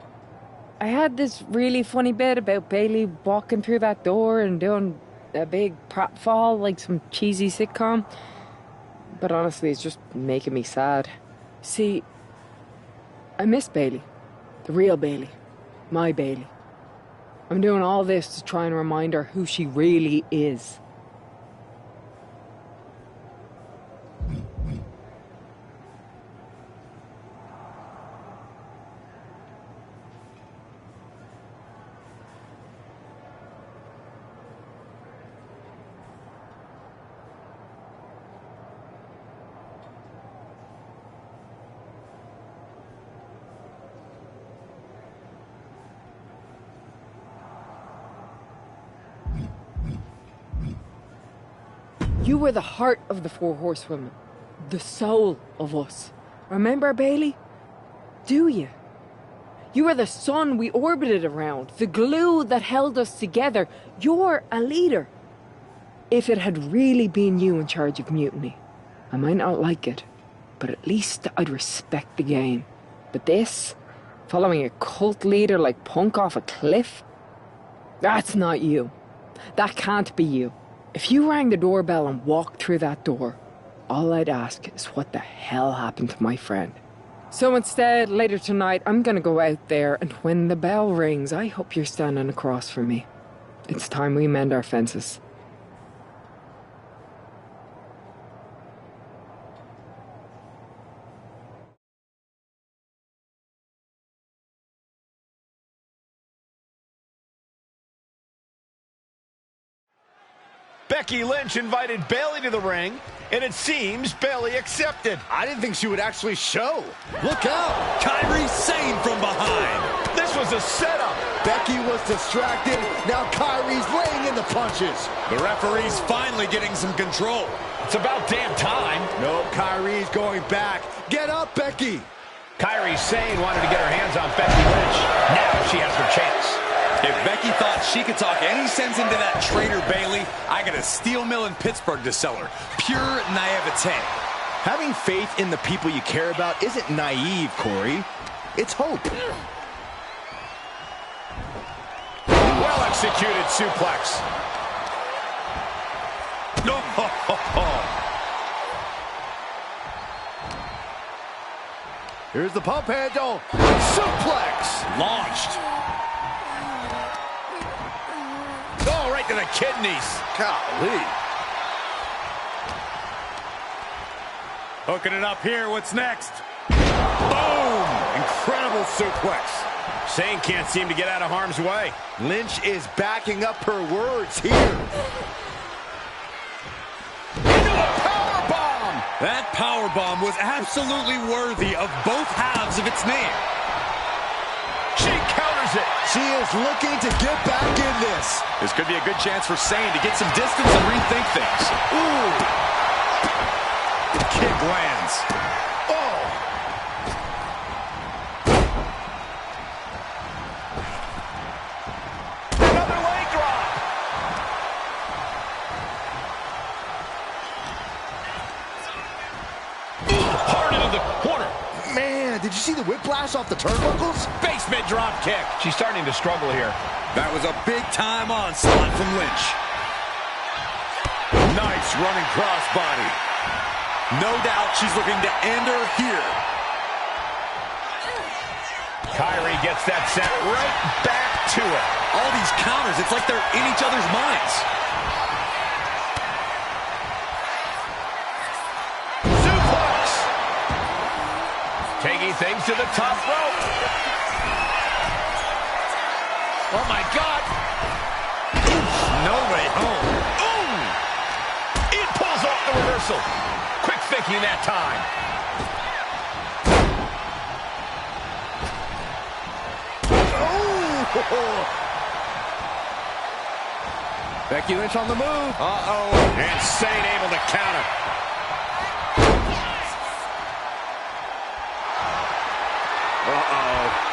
I had this really funny bit about Bailey walking through that door and doing a big pratfall like some cheesy sitcom. But honestly, it's just making me sad. See, I miss Bailey. The real Bailey. My Bailey. I'm doing all this to try and remind her who she really is. You were the heart of the Four Horsewomen. The soul of us. Remember, Bailey? Do you? You were the sun we orbited around. The glue that held us together. You're a leader. If it had really been you in charge of Mutiny, I might not like it, but at least I'd respect the game. But this, following a cult leader like Punk off a cliff? That's not you. That can't be you. If you rang the doorbell and walked through that door, all I'd ask is what the hell happened to my friend. So instead, later tonight, I'm gonna go out there, and when the bell rings, I hope you're standing across from me. It's time we mend our fences. Becky Lynch invited Bailey to the ring, and it seems Bailey accepted. I didn't think she would actually show. Look out! Kairi Sane from behind. This was a setup. Becky was distracted. Now Kairi's laying in the punches. The referee's finally getting some control. It's about damn time. No, Kairi's going back. Get up, Becky. Kairi Sane wanted to get her hands on Becky Lynch. Now she has her chance. If Becky thought she could talk any sense into that traitor Bailey, I got a steel mill in Pittsburgh to sell her. Pure naivete. Having faith in the people you care about isn't naive, Corey. It's hope. Well executed suplex. Here's the pump handle. Suplex. Launched. Oh, right to the kidneys. Golly. Hooking it up here. What's next? Boom! Incredible suplex. Shane can't seem to get out of harm's way. Lynch is backing up her words here. That powerbomb was absolutely worthy of both halves of its name. She counters it. She is looking to get back in this. This could be a good chance for Sane to get some distance and rethink things. Ooh. Kick lands. Oh. Another leg drop. Hard into the corner. Man, did you see the whiplash off the turnbuckles? Basement drop kick. She's starting to struggle here. That was a big-time onslaught from Lynch. Nice running crossbody. No doubt she's looking to end her here. Kyrie gets that set right back to it. All these counters, it's like they're in each other's minds. Suplex. Taking things to the top rope. Oh, my God. No way home. Ooh. It pulls off the reversal. Quick thinking that time. Becky Lynch on the move. Uh-oh. And Sane able to counter. Uh-oh.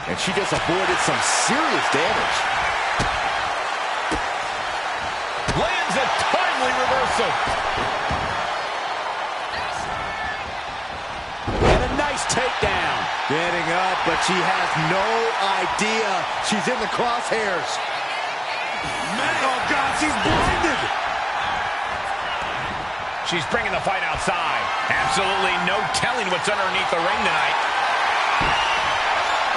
And she just avoided some serious damage. Lands a timely reversal. And a nice takedown. Getting up, but she has no idea she's in the crosshairs. Oh, God, she's blinded. She's bringing the fight outside. Absolutely no telling what's underneath the ring tonight.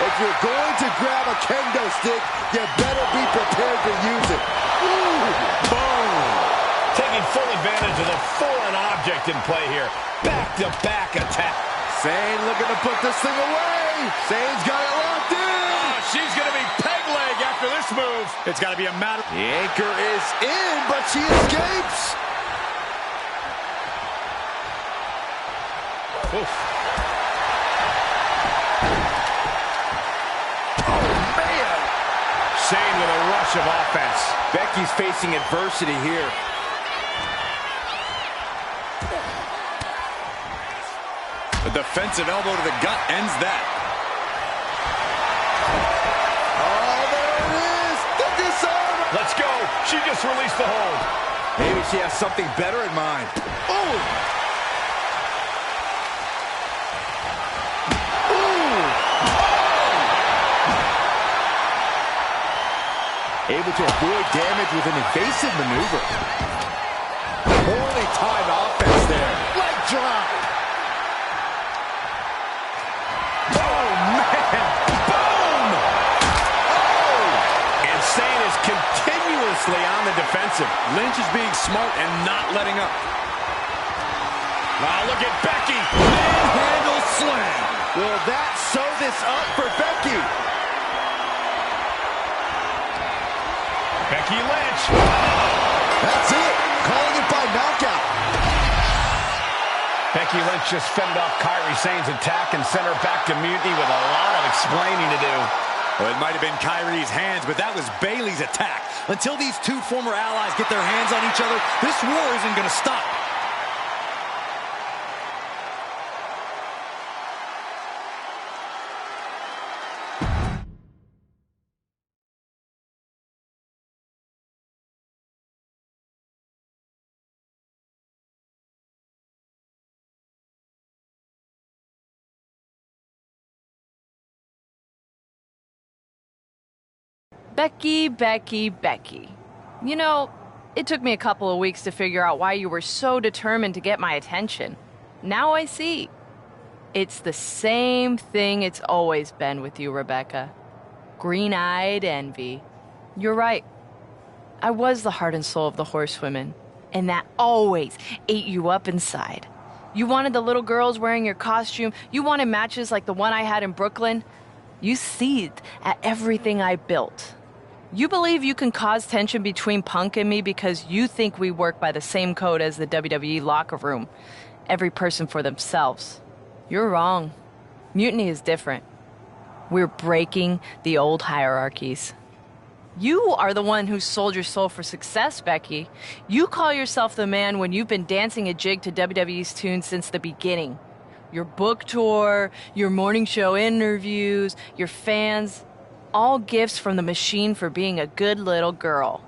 If you're going to grab a kendo stick, you better be prepared to use it. Ooh, boom. Taking full advantage of the foreign object in play here. Back-to-back attack. Sane looking to put this thing away. Sane's got it locked in. Oh, she's going to be peg leg after this move. It's got to be a matter. The anchor is in, but she escapes. Oof. Sane with a rush of offense. Becky's facing adversity here. A defensive elbow to the gut ends that. Oh, there it is. The disarm. Let's go. She just released the hold. Maybe she has something better in mind. Oh! Able to avoid damage with an evasive maneuver. Poorly timed offense there. Leg drop. Oh, man. Boom! Oh! And Sane is continuously on the defensive. Lynch is being smart and not letting up. Wow, look at Becky. Manhandle slam. Will that sew this up for Becky? Becky Lynch. That's it. Calling it by knockout. Becky Lynch just fended off Kyrie Sane's attack and sent her back to mutiny with a lot of explaining to do. Well, it might have been Kyrie's hands, but that was Bayley's attack. Until these two former allies get their hands on each other, this war isn't going to stop. Becky, Becky, Becky. You know, it took me a couple of weeks to figure out why you were so determined to get my attention. Now I see. It's the same thing it's always been with you, Rebecca. Green-eyed envy. You're right. I was the heart and soul of the Horsewomen, and that always ate you up inside. You wanted the little girls wearing your costume. You wanted matches like the one I had in Brooklyn. You seethed at everything I built. You believe you can cause tension between Punk and me because you think we work by the same code as the WWE locker room. Every person for themselves. You're wrong. Mutiny is different. We're breaking the old hierarchies. You are the one who sold your soul for success, Becky. You call yourself the man when you've been dancing a jig to WWE's tune since the beginning. Your book tour, your morning show interviews, your fans, all gifts from the machine for being a good little girl.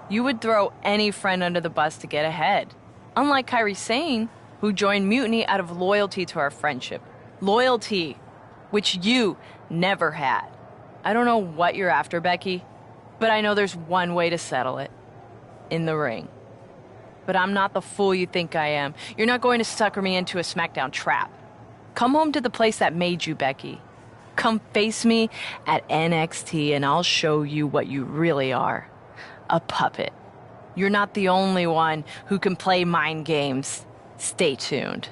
You would throw any friend under the bus to get ahead. Unlike Kairi Sane, who joined Mutiny out of loyalty to our friendship. Loyalty, which you never had. I don't know what you're after, Becky, but I know there's one way to settle it. In the ring. But I'm not the fool you think I am. You're not going to sucker me into a SmackDown trap. Come home to the place that made you, Becky. Come face me at NXT and I'll show you what you really are. A puppet. You're not the only one who can play mind games. Stay tuned.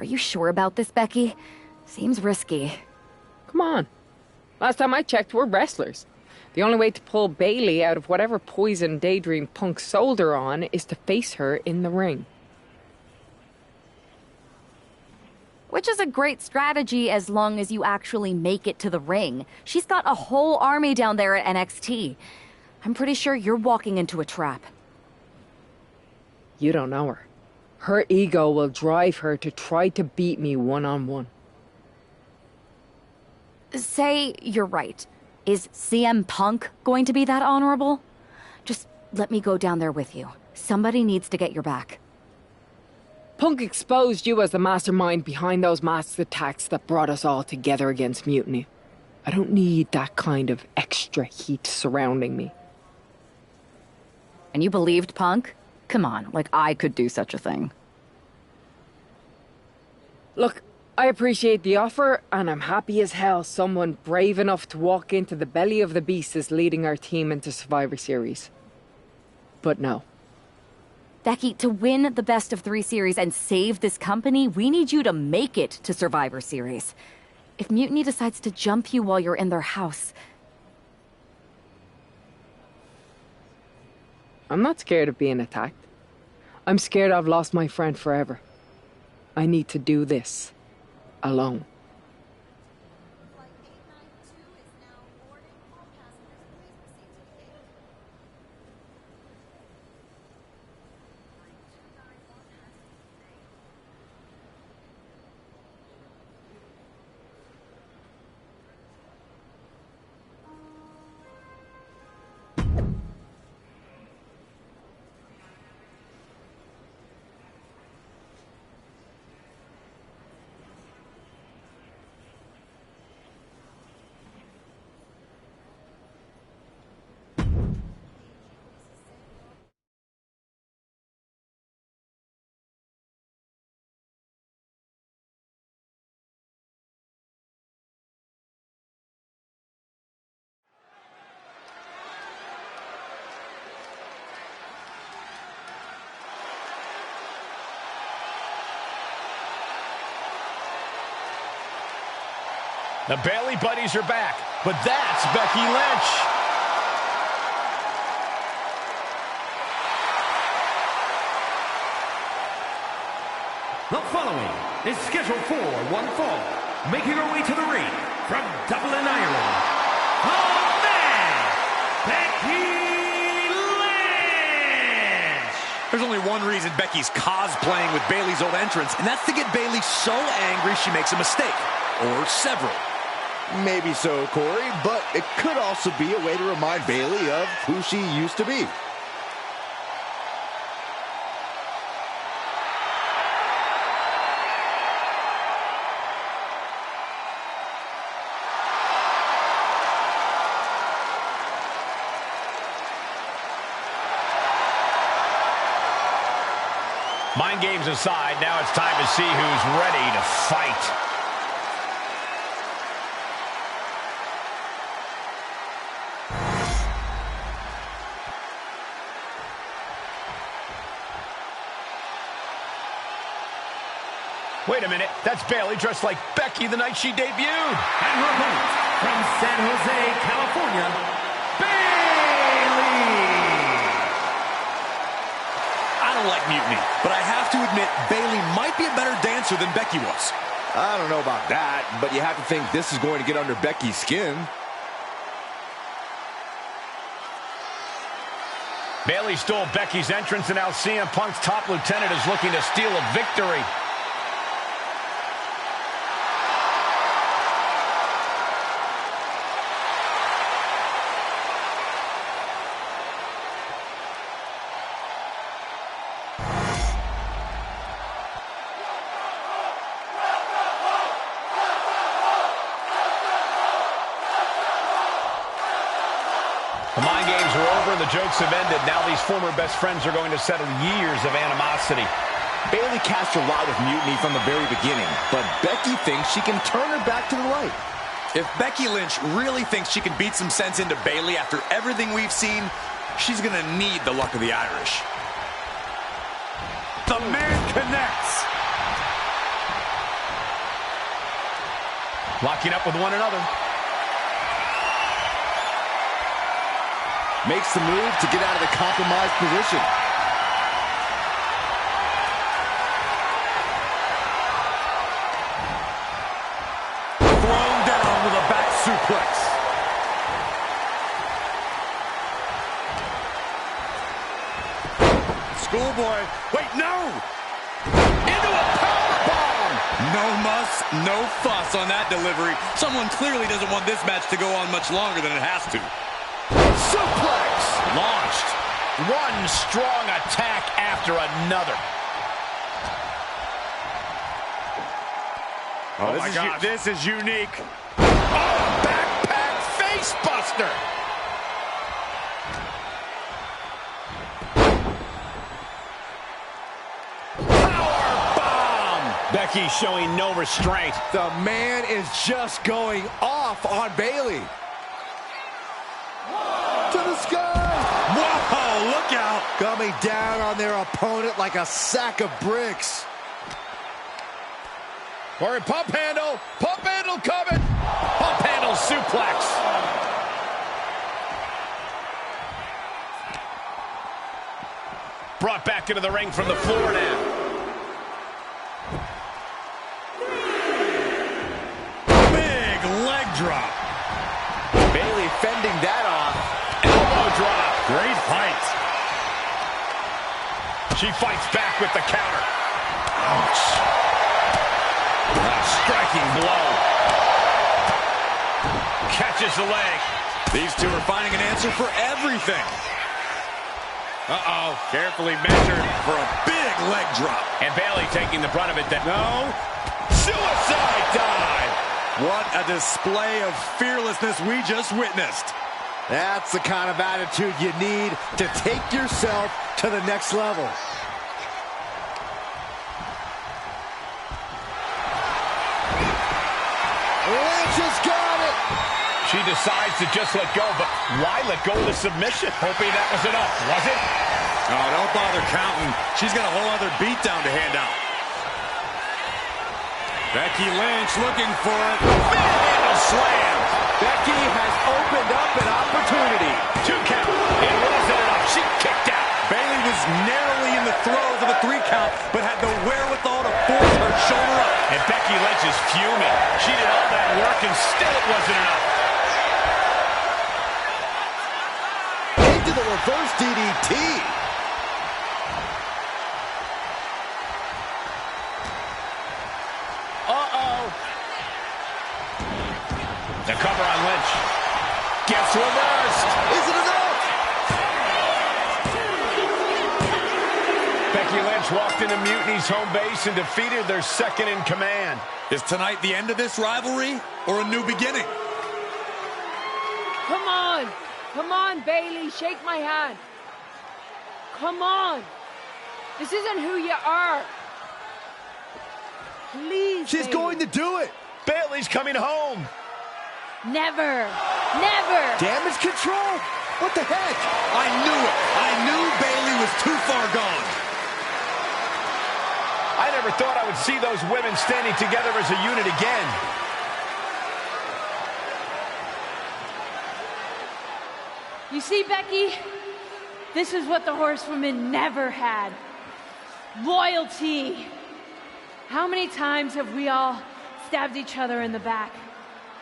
Are you sure about this, Becky? Seems risky. Come on. Last time I checked, we're wrestlers. The only way to pull Bailey out of whatever poison Daydream Punk sold her on is to face her in the ring. Which is a great strategy as long as you actually make it to the ring. She's got a whole army down there at NXT. I'm pretty sure you're walking into a trap. You don't know her. Her ego will drive her to try to beat me one-on-one. Say you're right. Is CM Punk going to be that honorable? Just let me go down there with you. Somebody needs to get your back. Punk exposed you as the mastermind behind those masked attacks that brought us all together against Mutiny. I don't need that kind of extra heat surrounding me. And you believed Punk? Come on, like I could do such a thing. Look, I appreciate the offer, and I'm happy as hell someone brave enough to walk into the belly of the beast is leading our team into Survivor Series. But no. Becky, to win the best of 3 series and save this company, we need you to make it to Survivor Series. If Mutiny decides to jump you while you're in their house... I'm not scared of being attacked. I'm scared I've lost my friend forever. I need to do this alone. The Bailey buddies are back, but that's Becky Lynch. The following is scheduled for one fall, making her way to the ring from Dublin, Ireland, the man, Becky Lynch! There's only one reason Becky's cosplaying with Bailey's old entrance, and that's to get Bailey so angry she makes a mistake. Or several. Maybe so, Corey, but it could also be a way to remind Bailey of who she used to be. Mind games aside, now it's time to see who's ready to fight. Wait a minute, that's Bailey dressed like Becky the night she debuted. And her opponent from San Jose, California, Bailey! I don't like Mutiny, but I have to admit Bailey might be a better dancer than Becky was. I don't know about that, but you have to think this is going to get under Becky's skin. Bailey stole Becky's entrance, and now CM Punk's top lieutenant is looking to steal a victory. The mind games are over and the jokes have ended. Now these former best friends are going to settle years of animosity. Bailey cast her lot with Mutiny from the very beginning, but Becky thinks she can turn her back to the light. If Becky Lynch really thinks she can beat some sense into Bailey after everything we've seen, she's going to need the luck of the Irish. The man connects. Locking up with one another. Makes the move to get out of the compromised position. Thrown down with a back suplex. Schoolboy. Wait, no! Into a powerbomb! No muss, no fuss on that delivery. Someone clearly doesn't want this match to go on much longer than it has to. Suplex launched. One strong attack after another. Oh my gosh. This is unique. Oh, backpack face buster. Becky showing no restraint. The man is just going off on Bayley. To the sky. Whoa, look out. Coming down on their opponent like a sack of bricks. Or a pump handle. Pump handle coming. Pump handle suplex. Brought back into the ring from the floor now. Drop. Bayley fending that off. Elbow drop. Great fight. She fights back with the counter. Ouch. A striking blow. Catches the leg. These two are finding an answer for everything. Uh-oh. Carefully measured for a big leg drop. And Bayley taking the brunt of it. No. Suicide dive. What a display of fearlessness we just witnessed. That's the kind of attitude you need to take yourself to the next level. Lynch has got it. She decides to just let go, but why let go of the submission? Hoping that was enough, was it? Oh, don't bother counting. She's got a whole other beatdown to hand out. Becky Lynch looking for it. Handle slam. Becky has opened up an opportunity. 2 count. It wasn't enough. She kicked out. Bayley was narrowly in the throes of a 3 count, but had the wherewithal to force her shoulder up. And Becky Lynch is fuming. She did all that work and still it wasn't enough. Into the reverse DDT. The cover on Lynch. Gets reversed. Is it enough? Becky Lynch walked into Mutiny's home base and defeated their second in command. Is tonight the end of this rivalry or a new beginning? Come on. Come on, Bayley. Shake my hand. Come on. This isn't who you are. Please, She's Bayley. going to do it. Bayley's coming home. Never. Never. Damage control? What the heck? I knew it. I knew Bayley was too far gone. I never thought I would see those women standing together as a unit again. You see, Becky, this is what the horsewomen never had. Loyalty. How many times have we all stabbed each other in the back?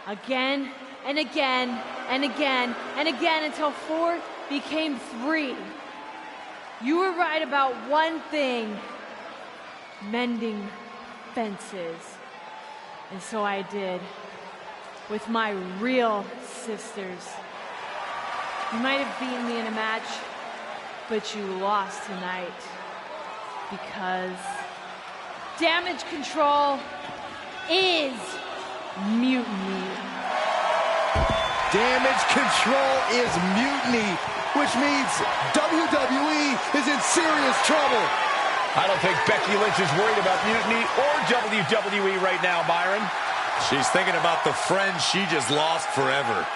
Again and again and again and again until 4 became 3. You were right about one thing: mending fences. And so I did with my real sisters. You might have beaten me in a match, but you lost tonight because damage control is mutiny. Damage control is mutiny, which means WWE is in serious trouble. I don't think Becky Lynch is worried about mutiny or WWE right now, Byron. She's thinking about the friend she just lost forever.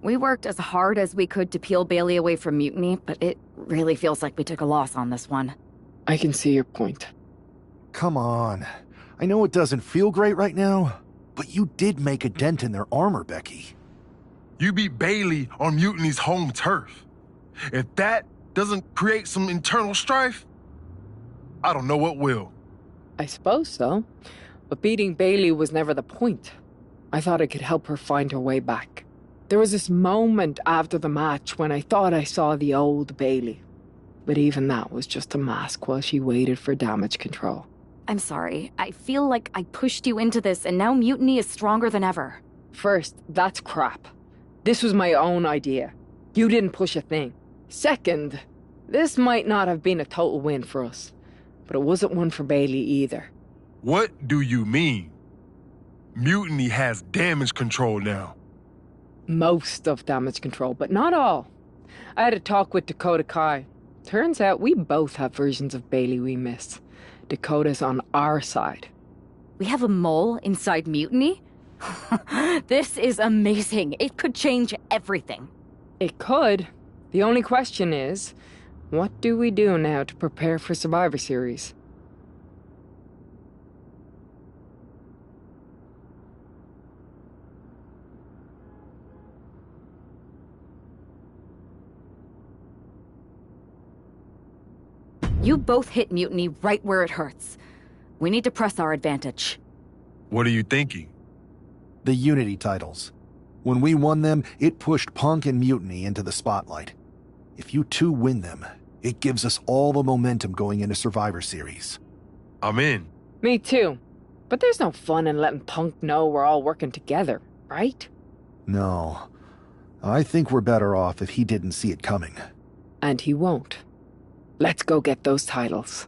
We worked as hard as we could to peel Bailey away from Mutiny, but it really feels like we took a loss on this one. I can see your point. Come on. I know it doesn't feel great right now, but you did make a dent in their armor, Becky. You beat Bailey on Mutiny's home turf. If that doesn't create some internal strife, I don't know what will. I suppose so. But beating Bailey was never the point. I thought I could help her find her way back. There was this moment after the match when I thought I saw the old Bailey. But even that was just a mask while she waited for damage control. I'm sorry. I feel like I pushed you into this, and now Mutiny is stronger than ever. First, that's crap. This was my own idea. You didn't push a thing. Second, this might not have been a total win for us, but it wasn't one for Bailey either. What do you mean? Mutiny has damage control now. Most of damage control, but not all. I had a talk with Dakota Kai. Turns out we both have versions of Bailey we miss. Dakota's on our side. We have a mole inside Mutiny? This is amazing. It could change everything. It could. The only question is, what do we do now to prepare for Survivor Series? You both hit Mutiny right where it hurts. We need to press our advantage. What are you thinking? The Unity titles. When we won them, it pushed Punk and Mutiny into the spotlight. If you two win them, it gives us all the momentum going into Survivor Series. I'm in. Me too. But there's no fun in letting Punk know we're all working together, right? No. I think we're better off if he didn't see it coming. And he won't. Let's go get those titles.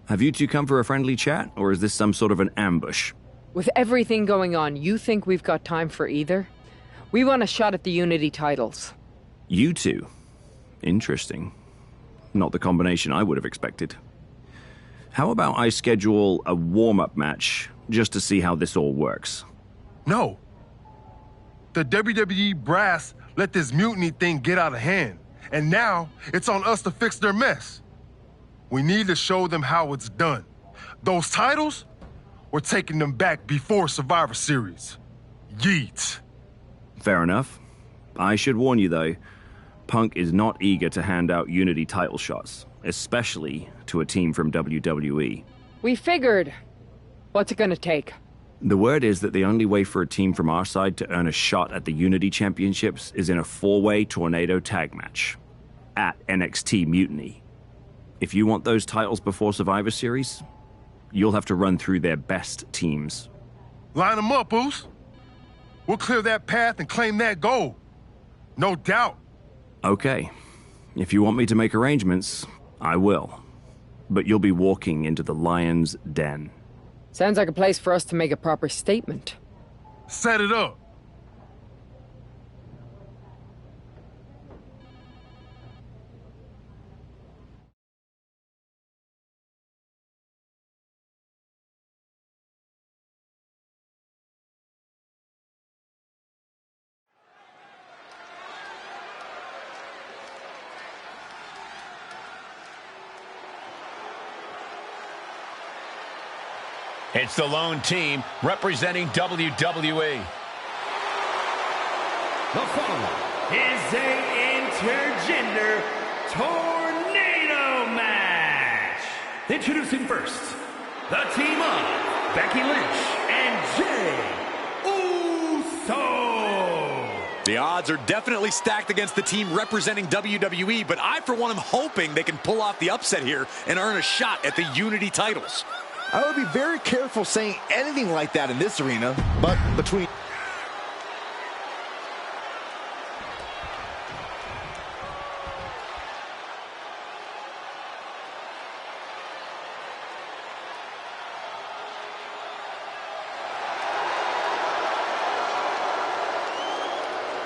Have you two come for a friendly chat, or is this some sort of an ambush? With everything going on, you think we've got time for either? We want a shot at the Unity titles. You two? Interesting. Not the combination I would have expected. How about I schedule a warm-up match, just to see how this all works? No. The WWE brass let this mutiny thing get out of hand, and now it's on us to fix their mess. We need to show them how it's done. Those titles, we're taking them back before Survivor Series. Yeet. Fair enough. I should warn you, though, Punk is not eager to hand out Unity title shots, especially to a team from WWE. We figured. What's it gonna take? The word is that the only way for a team from our side to earn a shot at the Unity Championships is in a 4-way tornado tag match at NXT Mutiny. If you want those titles before Survivor Series, you'll have to run through their best teams. Line them up, Oos. We'll clear that path and claim that gold. No doubt. Okay. If you want me to make arrangements, I will. But you'll be walking into the lion's den. Sounds like a place for us to make a proper statement. Set it up. It's the lone team representing WWE. The following is a intergender tornado match. Introducing first, the team of Becky Lynch and Jey Uso. The odds are definitely stacked against the team representing WWE, but I, for one, am hoping they can pull off the upset here and earn a shot at the Unity titles. I would be very careful saying anything like that in this arena, but between...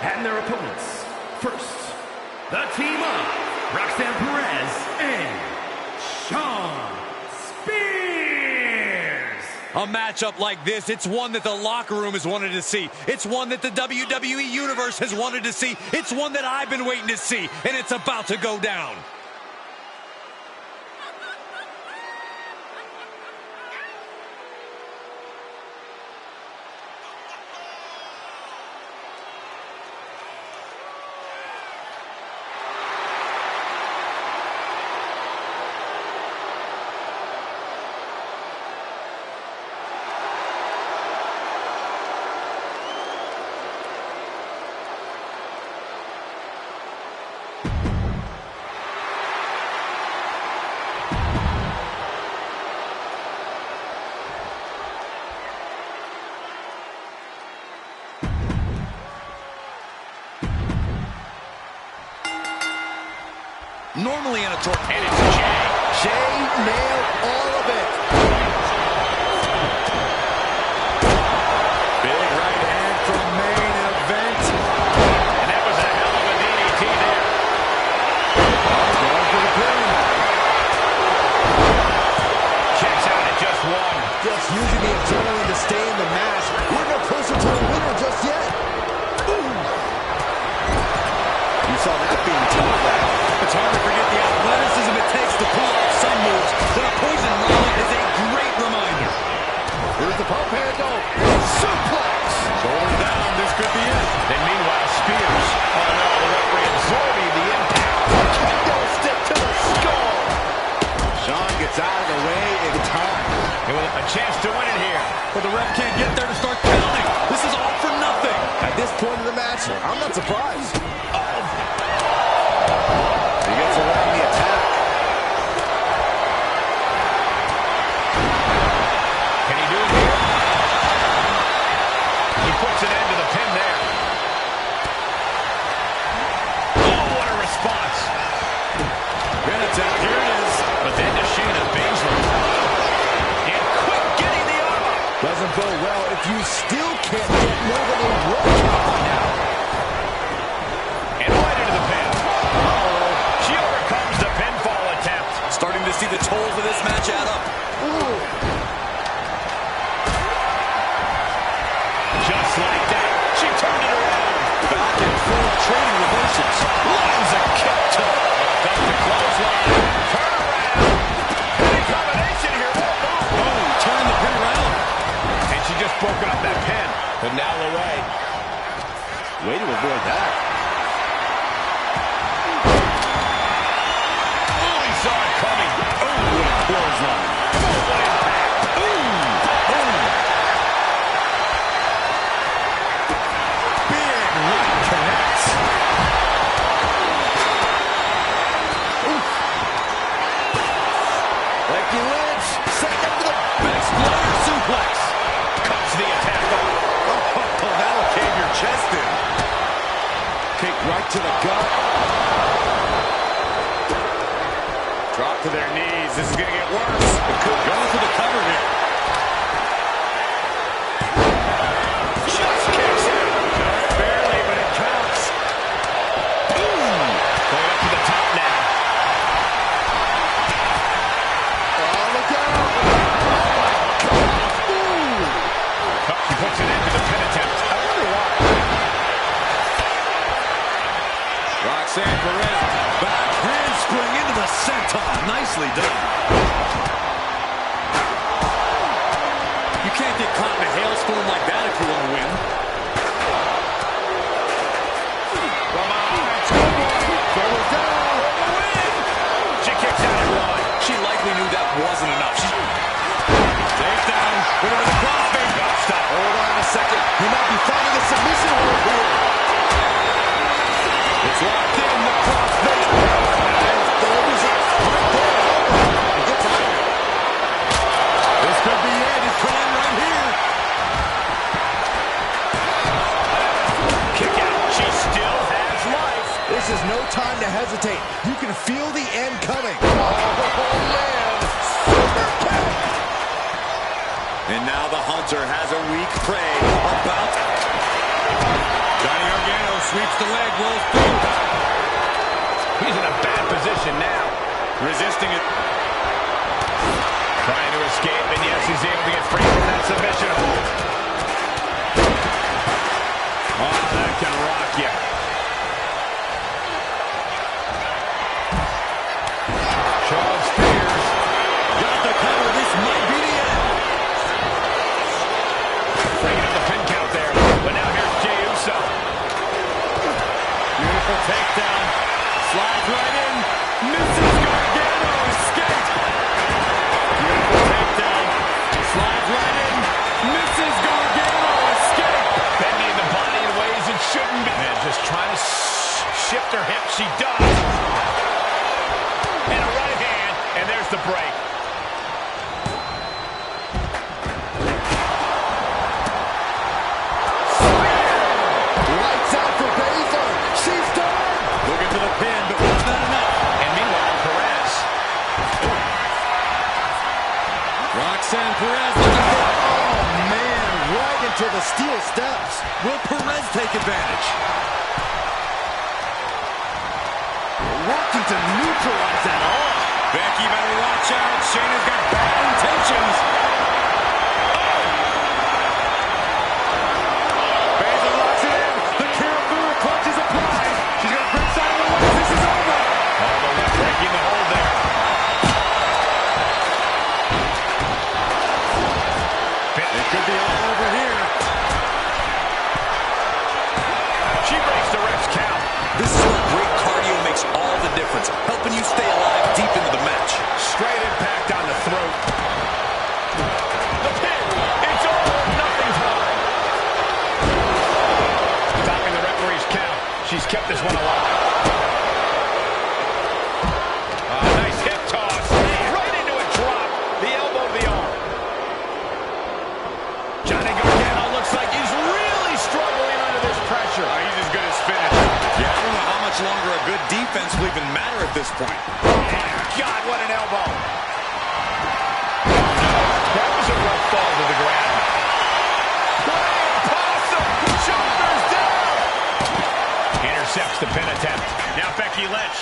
And their opponents. First, the team of Roxanne Perez and Shawn Spears. A matchup like this, it's one that the locker room has wanted to see. It's one that the WWE Universe has wanted to see. It's one that I've been waiting to see, and it's about to go down. Normally in a tornado. And it's Jey. Jey nailed all of it. Big right hand from main event. And that was a hell of a DDT there. Going for the pin. Checks out at just one. Just using the adrenaline to stay in the match. We're no closer to a winner just yet. Ooh. You saw that being telegraphed. It's hard to forget the athleticism it takes to pull off some moves, but a poison rana is a great reminder. Here's the pump handle. Suplex. Shoulder down, this could be it. Then meanwhile, Spears. Oh no, the referee absorbing the impact. Kendo stick to the skull. Shawn gets out of the way in time. And with a chance to win it here. But the ref can't get there to start counting. This is all for nothing. At this point in the match, I'm not surprised. He gets around the attack. Can he do it here? He puts an end to the pin there. Oh, what a response. Pin attack, here it is. But then to Shayna Baszler. And quick getting the arm up. Doesn't go well if you still can't get more than a roll count by now. And right into the pin. She overcomes the pinfall attempt. Starting to see the tolls of this match add up. Ooh. Just like that, she turned it around. Back and forth trading reversals. Lands a kick to comes the clothesline. Turn around. Any combination here won't move. Oh, turn the pin around. And she just broke up that pin. But now away. Way to avoid that. Oh, he saw it coming. Oh, what a clothesline. Oh, what impact. Big right connects. Becky Lynch, setting up for the Big splitter suplex. Cuts the attack off. Oh, that'll cave your chest in. kick right to the gut. Drop to their knees. This is going to get worse. It could go for the cover here. Just kicks out. Barely, but it counts. Going up to the top now. Oh, look out. She puts it into the pin attempt. I wonder why. Roxanne Perez, back handspring into the senton. Nicely done. storm like that if you want to win. She kicks out at one. She likely knew that wasn't enough. Take down. Look at the crossface. Stop. Hold on a second. He might be finding a submission hold here. It's locked in. The crossface. Delivers it right there. He gets out of it. This could be it. It could end right here. Kick out. She still has life. This is no time to hesitate. You can feel the end coming. Oh, man. Super kick. And now the Hunter has a weak prey about. Johnny Gargano sweeps the leg, rolls through. He's in a bad position now. Resisting it. Trying to escape, and yes, he's able to get free from that submission hold. Oh, that can rock you. Shawn Spears. Got the cover. This might be the end. Breaking up the pin count there. But now here's Jey Uso. Beautiful takedown. Slides right in. Misses Gargano. Escape. Beautiful takedown. Slides right in. Misses Gargano. Escape. Bending the body in ways it shouldn't be. And just trying to shift her hip. She does. And a right hand. And there's the break. Lights out for Baszler. She's done. Looking for the pin, but was not enough. And meanwhile, Perez. Roxanne Perez looking for. Oh, man. Right into the steel steps. Will Perez take advantage? Working to neutralize that arm. Becky better watch out. Shayna's got bad intentions. Baszler locks it in. The Kirifuda punch is applied. She's going to bring side of the legs. This is over. Oh, the left breaking the hold there. It could be all over here. She breaks the ref's count. This is where great cardio makes all the difference, helping you stay alive deep into the match. Straight impact on the throat. The pin. It's all or nothing time. Stopping the referee's count. She's kept this one alive. Nice hip toss. Right into a drop. The elbow to the arm. Johnny Gargano looks like he's really struggling under this pressure. He's as good as finished. Yeah, I don't know how much longer a good defense will even matter at this point. Oh, my God, what an elbow. That was a rough fall to the ground. Possum! Shoulders down! Intercepts the pin attempt. Now Becky Lynch.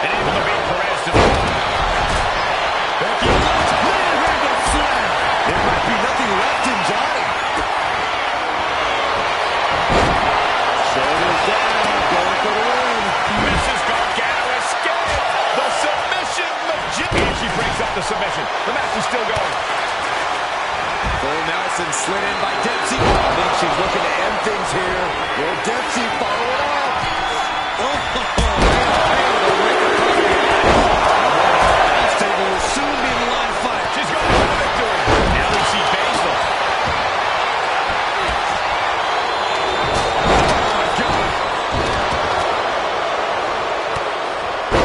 And able to beat Perez to the wall. Becky Lynch, manhandle slam. There might be nothing left in Johnny. Shoulders down. Going for the win. Mrs. Gargano escaped. The submission magician. And she breaks up the submission. The match is still going. Full Nelson slid in by Dempsey. I think she's looking to end things here. Will Dempsey follow it up? This table will soon be in the line of fire. She's going for the victory. Now we see Baszler. Oh, my God.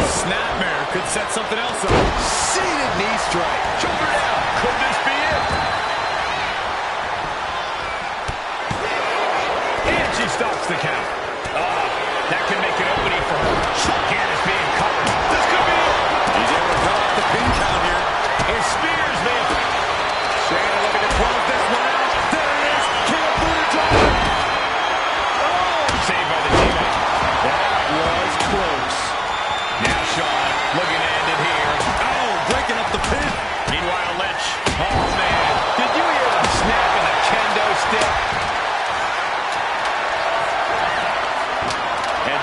Snapmare could set something else up. Seated knee strike. Shoulder down. Could this be it? And she stops the count. That can make an opening for her. Shotgun is being covered. This could be it. He's able to cut off the pin count here. And Spears, man. Shayna looking to close this one out. There it is. Kirifuda driver. Saved by the teammate. That was close. Now Shawn looking to end it here. Oh, breaking up the pin. Meanwhile, Lynch. Oh, man. Did you hear the snap of the kendo stick? And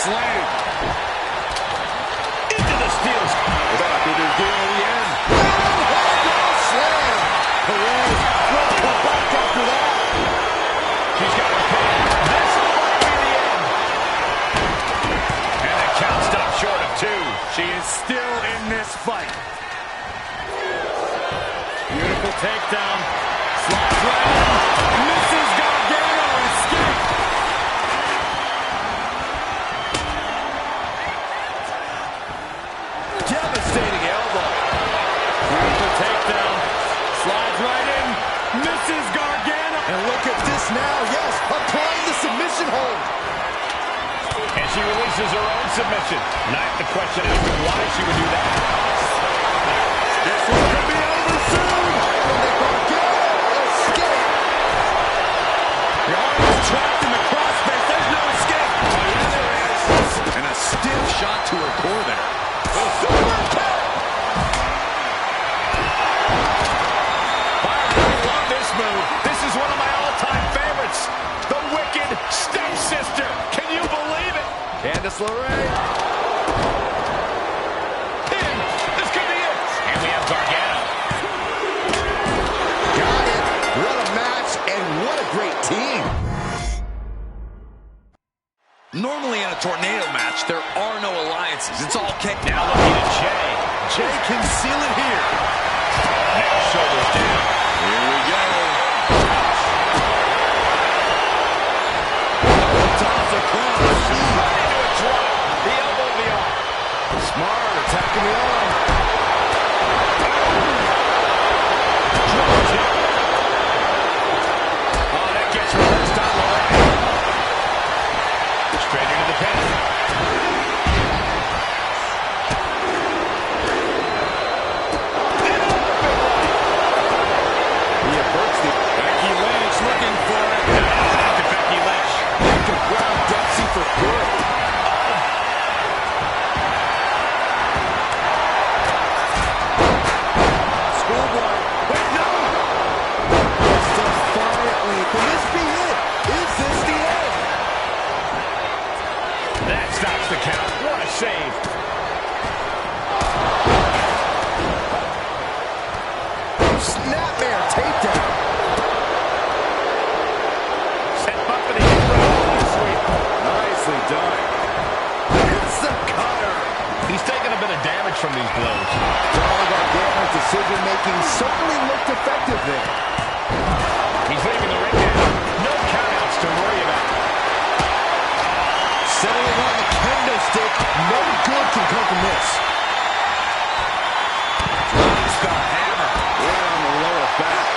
slam. Into the steel. That could be the end. Slam. Perez will come back after that. She's got her pin. This might be the end. And the count stops short of 2. She is still in this fight. Beautiful takedown. Slides right in. Mrs. Gargano escape. Devastating elbow. Beautiful takedown. Slides right in. Mrs. Gargano. And look at this now. Yes, applying the submission hold. And she releases her own submission. Not the question as to why she would do that. This one could be over soon. And the Gargano escape. The arm is trapped in the crossface. There's no escape. Oh, yeah, there is. And a stiff shot to her core there. The super kick. I love this move. This is one of my all-time favorites. The Wicked Stepsister. Can you believe it? Candice LeRae. Pin. This could be it. And we have Gargano. Got it. What a match and what a great team. Normally in a tornado match, there are no alliances. It's all kick. Now looking at Jay. Jay can seal it here. Now shoulders down. Here we go. Toss across. Right into a drop. The elbow of the arm. Smart attacking the arm. Oh, that gets reversed on the leg. Straight into the pin. He averts the Becky Lynch looking for it. Back to Becky Lynch. To ground Dempsey for good. Schoolboy. Wait, no! Defiantly. Can this be it? Is this the end? That stops the count. What a save. Snapmare takedown. Set up for the hip sweep. Nicely done. It's the cutter. He's taken a bit of damage from these blows. Gargano's decision-making certainly looked effective there. He's leaving the ring now. No countouts to worry about. Settling on the kendo stick. No good can come from this. Drops the hammer. Right on the lower back.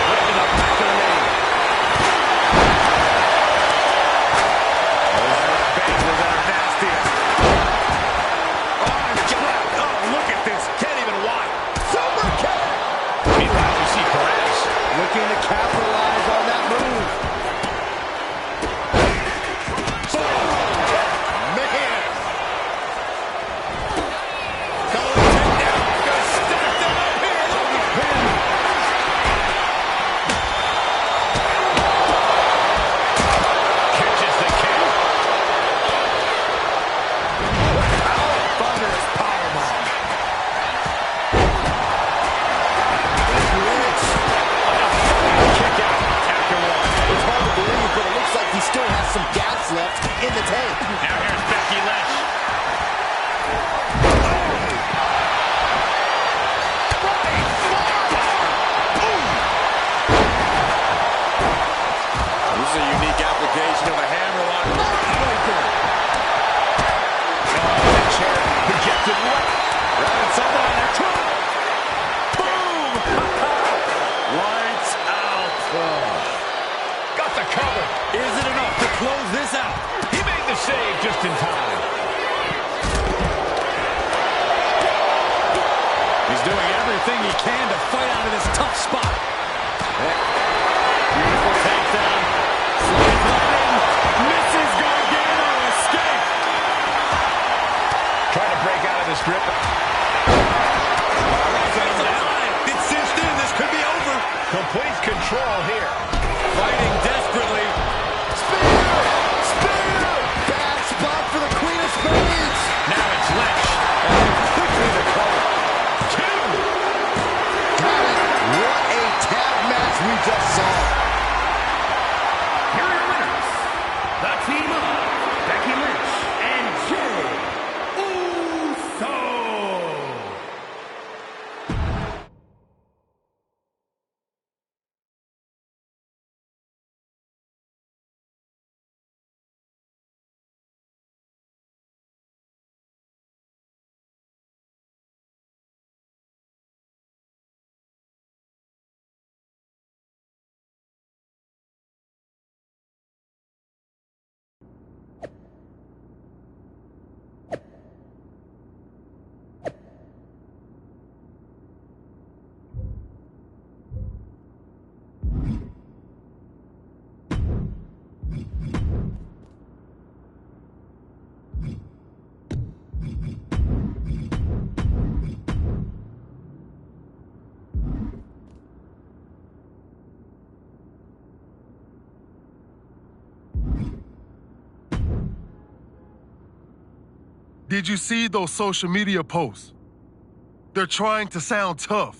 Ripping up back to the knee. Bangers that are nastiest. Arm drop. Oh, look at this. Can't even watch. Super kick. Meanwhile, we see Perez. Looking to capitalize on that move. Man. Going takedown. Gonna stack them up here. Tony pin. Catches the kick. Wow, thunderous powerbomb. Lynch. Kick out after one. It's hard to believe, but it looks like he still has some gas left in the tank. Now here's Becky Lynch. This is a unique application of a hammerlock. The chair projected right. Grabbing something on that trunk. Boom! Lights out. Got the cover. Is it enough to close this out? He made the save just in time. He's doing everything he can to fight out of this tough spot. Beautiful takedown. Slides right in. Mrs. Gargano escape. Trying to break out of this grip. It's cinched in. This could be over. Complete control here. Did you see those social media posts? They're trying to sound tough,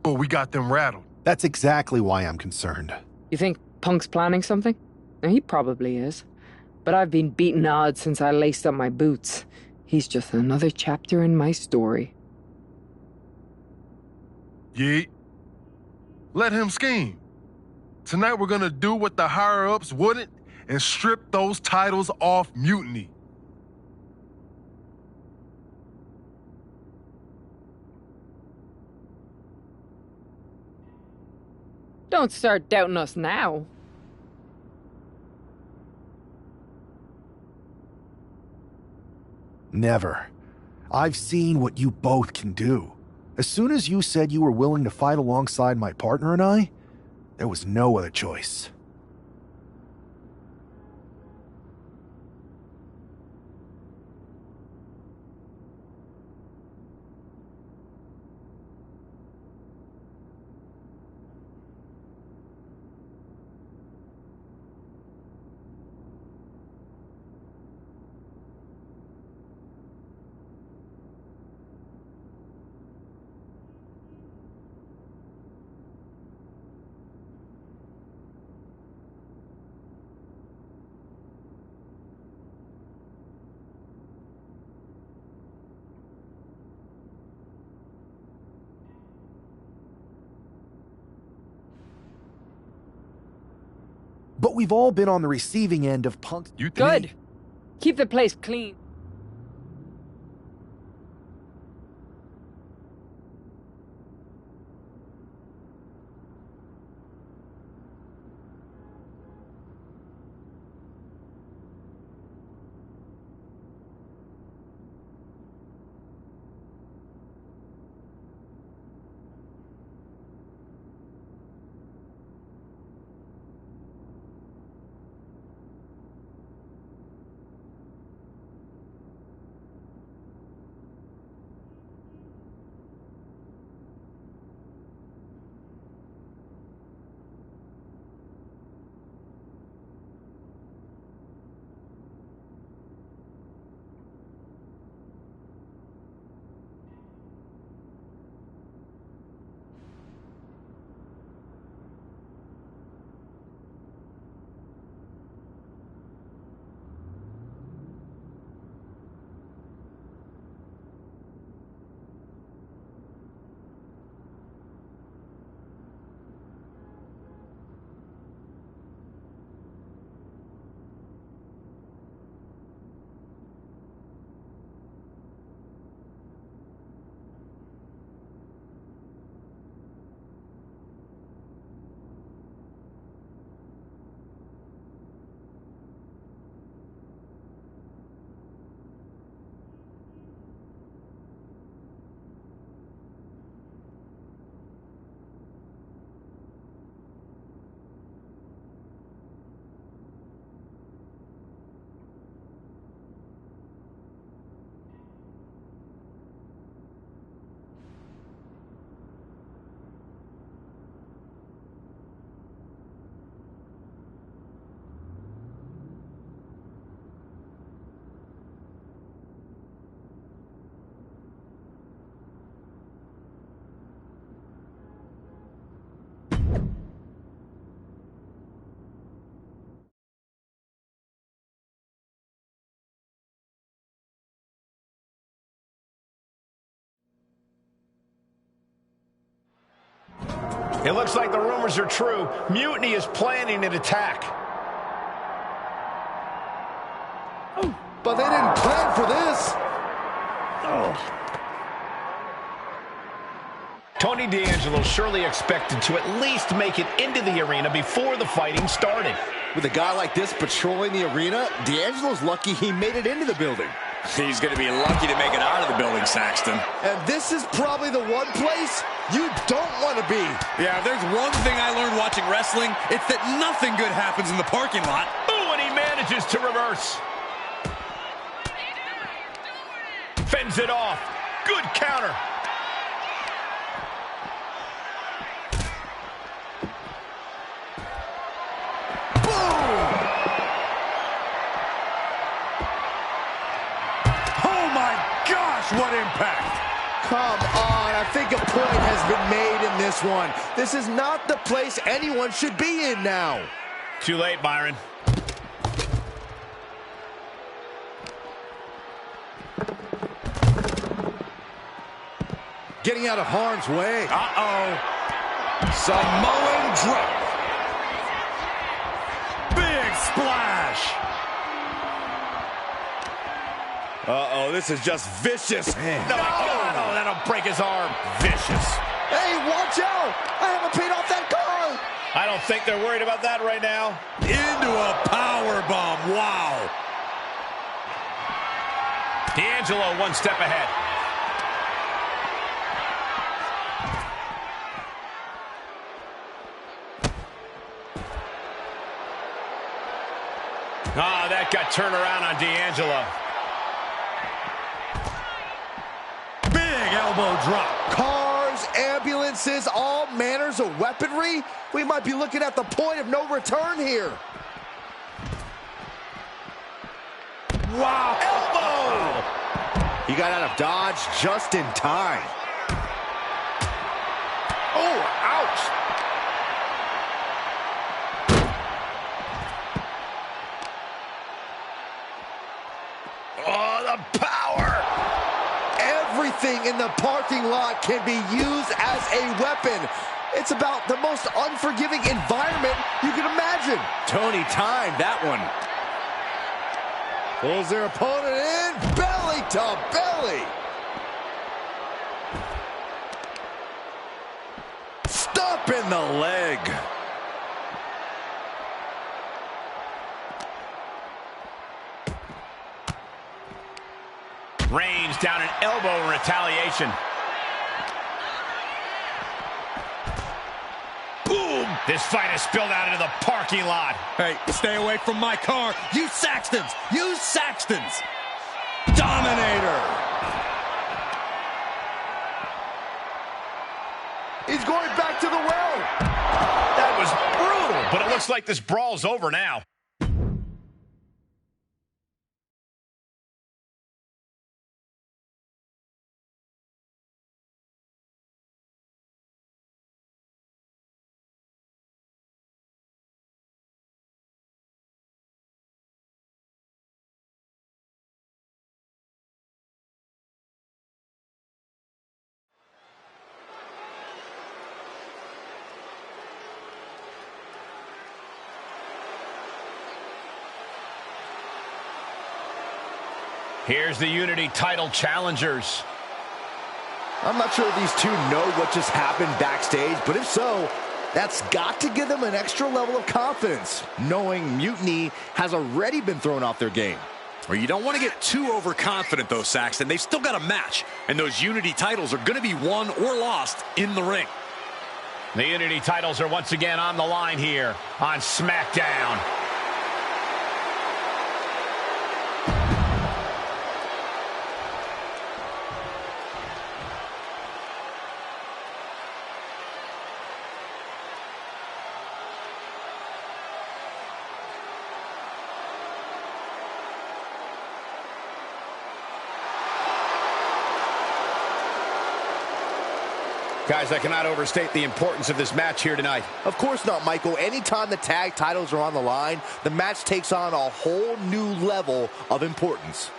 but we got them rattled. That's exactly why I'm concerned. You think Punk's planning something? He probably is. But I've been beating odds since I laced up my boots. He's just another chapter in my story. Yeet. Let him scheme. Tonight we're gonna do what the higher-ups wouldn't and strip those titles off Mutiny. Don't start doubting us now. Never. I've seen what you both can do. As soon as you said you were willing to fight alongside my partner and I, there was no other choice. But we've all been on the receiving end of Punk's... Good. Keep the place clean. It looks like the rumors are true. Mutiny is planning an attack. But they didn't plan for this. Tony D'Angelo surely expected to at least make it into the arena before the fighting started. With a guy like this patrolling the arena, D'Angelo's lucky he made it into the building. He's going to be lucky to make it out of the building, Saxton. And this is probably the one place you don't want to be. Yeah, if there's one thing I learned watching wrestling, it's that nothing good happens in the parking lot. Ooh, and he manages to reverse. Fends it off. Good counter. Oh, my what impact! Come on, I think a point has been made in this one. This is not the place anyone should be in now. Too late, Byron. Getting out of harm's way. Uh-oh. Samoan drop. Big splash. Uh-oh, this is just vicious. Man. No, oh, that'll break his arm. Vicious. Hey, watch out! I haven't paid off that car! I don't think they're worried about that right now. Into a power bomb. Wow. D'Angelo one step ahead. Ah, that got turned around on D'Angelo. Big elbow drop. Cars, ambulances, all manners of weaponry. We might be looking at the point of no return here. Wow. Elbow! He got out of dodge just in time. Oh, ouch! Oh, the power! Everything in the parking lot can be used as a weapon. It's about the most unforgiving environment you can imagine. Tony timed that one. Pulls their opponent in, belly to belly. Stop in the leg. Reigns down an elbow in retaliation. Boom! This fight has spilled out into the parking lot. Hey, stay away from my car. You Saxtons! You Saxtons! Dominator! He's going back to the well. That was brutal, but it looks like this brawl's over now. Here's the Unity title challengers. I'm not sure these two know what just happened backstage, but if so, that's got to give them an extra level of confidence, knowing Mutiny has already been thrown off their game. Or you don't want to get too overconfident, though, Saxton. They've still got a match, and those Unity titles are going to be won or lost in the ring. The Unity titles are once again on the line here on SmackDown. Guys, I cannot overstate the importance of this match here tonight. Of course not, Michael. Anytime the tag titles are on the line, the match takes on a whole new level of importance.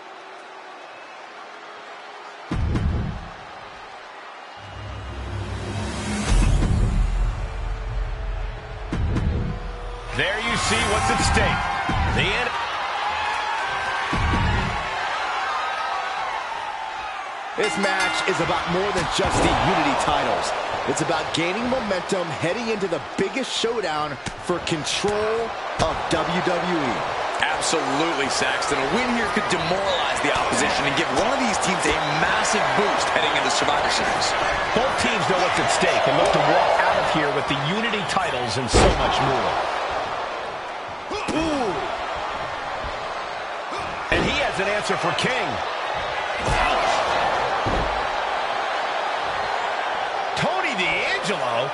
There you see what's at stake. The end. This match is about more than just the Unity titles. It's about gaining momentum heading into the biggest showdown for control of WWE. Absolutely, Saxton. A win here could demoralize the opposition and give one of these teams a massive boost heading into Survivor Series. Both teams know what's at stake and look to walk out of here with the Unity titles and so much more. Ooh. And he has an answer for King. Tony D'Angelo?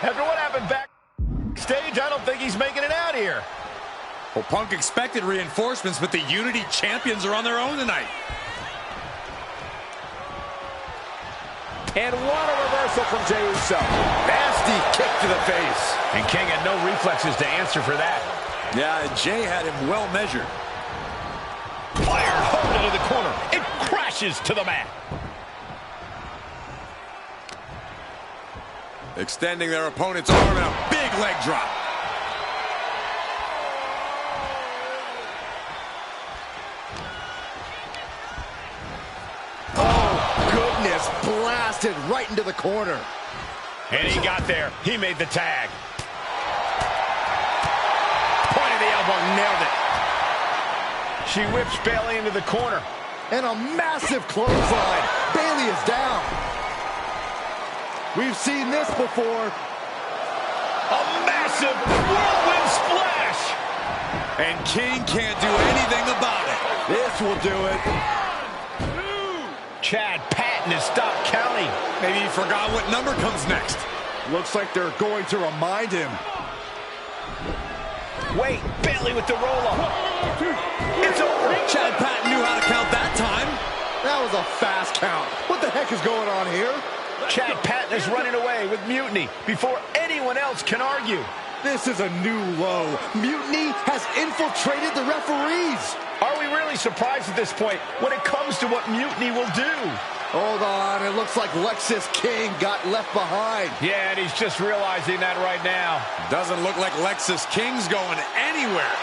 After what happened backstage, I don't think he's making it out here. Well, Punk expected reinforcements, but the Unity champions are on their own tonight. And what a reversal from Jey Uso. Nasty kick to the face. And King had no reflexes to answer for that. Yeah, Jey had him well measured. Fired hard into the corner. It crashes to the mat. Extending their opponent's arm and a big leg drop. Blasted right into the corner. And he got there. He made the tag. Point of the elbow, nailed it. She whips Bayley into the corner. And a massive clothesline. Bayley is down. We've seen this before. A massive whirlwind splash. And King can't do anything about it. This will do it. Chad Patton has stopped counting. Maybe he forgot what number comes next. Looks like they're going to remind him. Wait, Bayley with the roll-up. It's over. Chad Patton knew how to count that time. That was a fast count. What the heck is going on here? Chad Patton is running away with Mutiny before anyone else can argue. This is a new low. Mutiny has infiltrated the referees. Are we really surprised at this point when it comes to what Mutiny will do? Hold on, it looks like Lexis King got left behind. Yeah, and he's just realizing that right now. Doesn't look like Lexis King's going anywhere.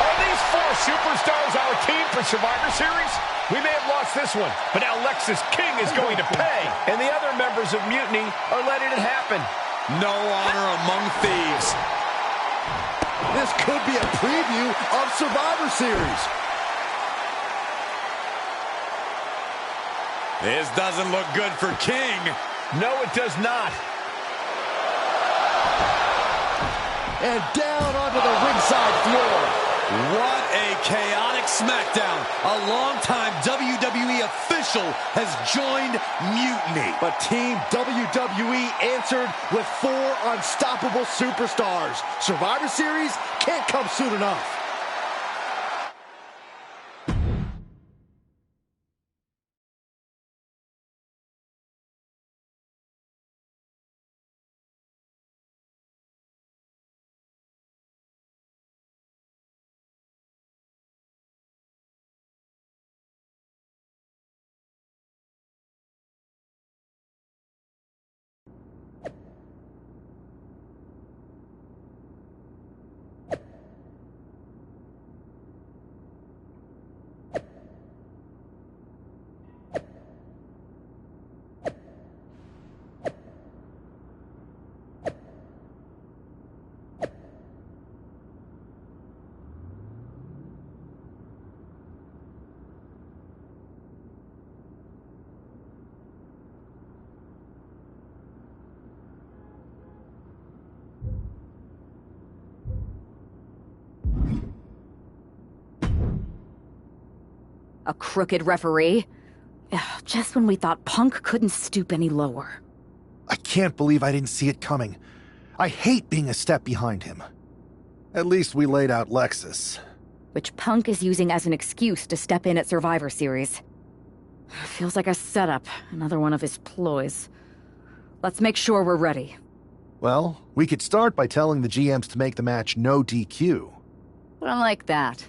Are these four superstars our team for Survivor Series? We may have lost this one, but now Lexis King is going to pay. And the other members of Mutiny are letting it happen. No honor among thieves. This could be a preview of Survivor Series. This doesn't look good for King. No, it does not. And down onto the ringside floor. What a chaotic SmackDown. A longtime WWE official has joined Mutiny. But Team WWE answered with 4 unstoppable superstars. Survivor Series can't come soon enough. A crooked referee? Ugh, just when we thought Punk couldn't stoop any lower. I can't believe I didn't see it coming. I hate being a step behind him. At least we laid out Lexus. Which Punk is using as an excuse to step in at Survivor Series. Feels like a setup, another one of his ploys. Let's make sure we're ready. Well, we could start by telling the GMs to make the match no DQ. I like that.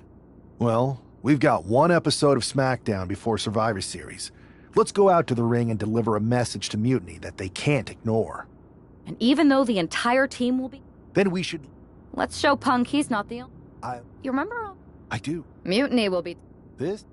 Well, we've got one episode of SmackDown before Survivor Series. Let's go out to the ring and deliver a message to Mutiny that they can't ignore. And even though the entire team will be... Then we should... Let's show Punk he's not the only... You remember? I do. Mutiny will be... This?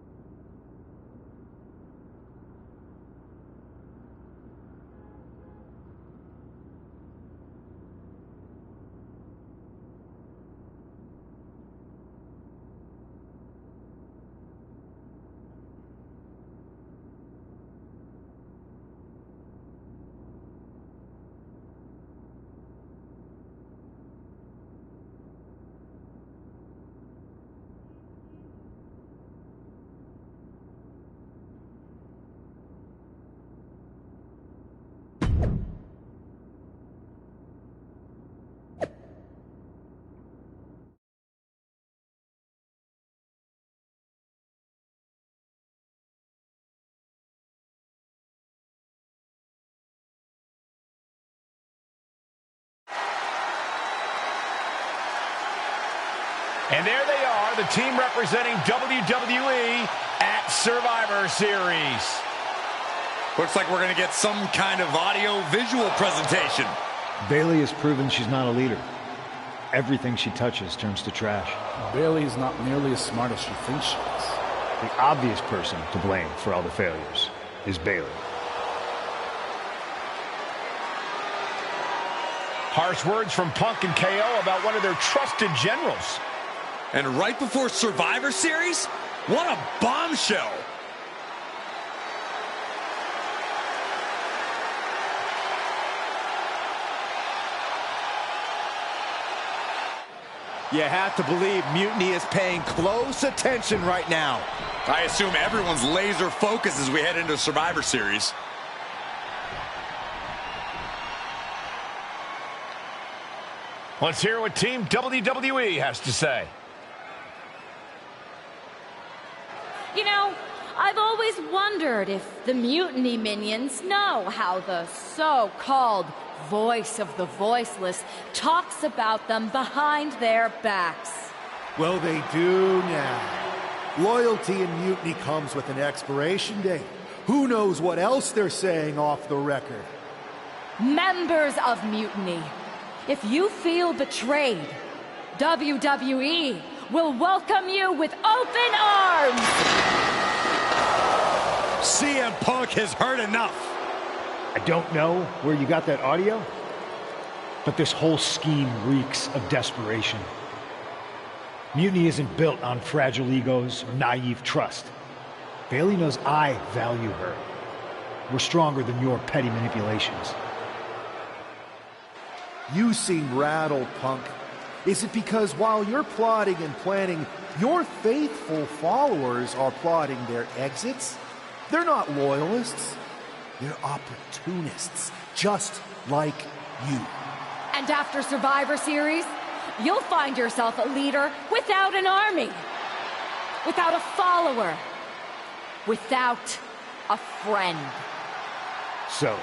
And there they are, the team representing WWE at Survivor Series. Looks like we're going to get some kind of audio-visual presentation. Bayley has proven she's not a leader. Everything she touches turns to trash. Bayley is not nearly as smart as she thinks she is. The obvious person to blame for all the failures is Bayley. Harsh words from Punk and KO about one of their trusted generals. And right before Survivor Series? What a bombshell! You have to believe Mutiny is paying close attention right now. I assume everyone's laser focus as we head into Survivor Series. Let's hear what Team WWE has to say. You know, I've always wondered if the Mutiny minions know how the so-called voice of the voiceless talks about them behind their backs. Well, they do now. Loyalty in Mutiny comes with an expiration date. Who knows what else they're saying off the record? Members of Mutiny, if you feel betrayed, WWE will welcome you with open arms! CM Punk has heard enough. I don't know where you got that audio, but this whole scheme reeks of desperation. Mutiny isn't built on fragile egos or naive trust. Bayley knows I value her. We're stronger than your petty manipulations. You seem rattled, Punk. Is it because while you're plotting and planning, your faithful followers are plotting their exits? They're not loyalists. They're opportunists, just like you. And after Survivor Series, you'll find yourself a leader without an army, without a follower, without a friend. So,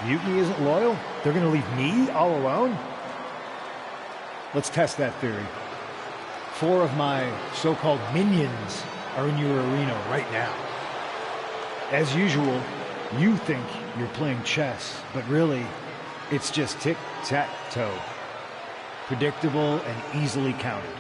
Mutiny isn't loyal? They're gonna leave me all alone? Let's test that theory. 4 of my so-called minions are in your arena right now. As usual, you think you're playing chess, but really, it's just tic-tac-toe. Predictable and easily counted.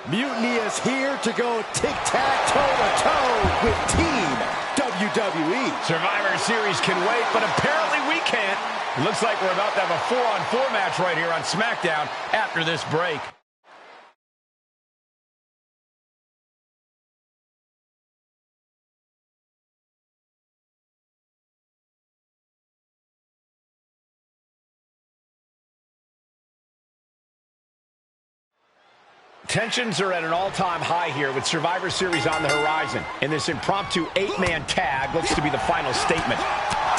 Mutiny is here to go tic-tac-toe-to-toe with Team WWE. Survivor Series can wait, but apparently we can't. It looks like we're about to have a 4-on-4 match right here on SmackDown after this break. Tensions are at an all-time high here with Survivor Series on the horizon. And this impromptu 8-man tag looks to be the final statement.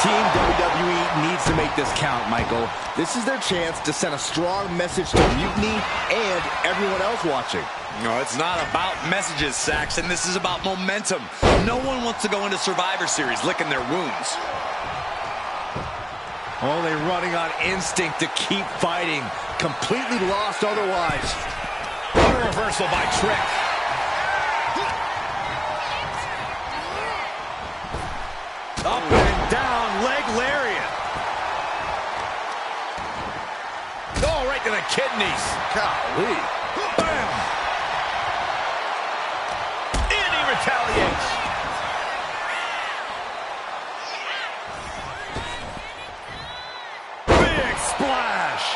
Team WWE needs to make this count, Michael. This is their chance to send a strong message to Mutiny and everyone else watching. No, it's not about messages, Saxon. This is about momentum. No one wants to go into Survivor Series licking their wounds. Only running on instinct to keep fighting. Completely lost otherwise. What a reversal by Trick. Up and down, leg lariat. Oh, right to the kidneys. Golly. Bam. And he retaliates. Big splash.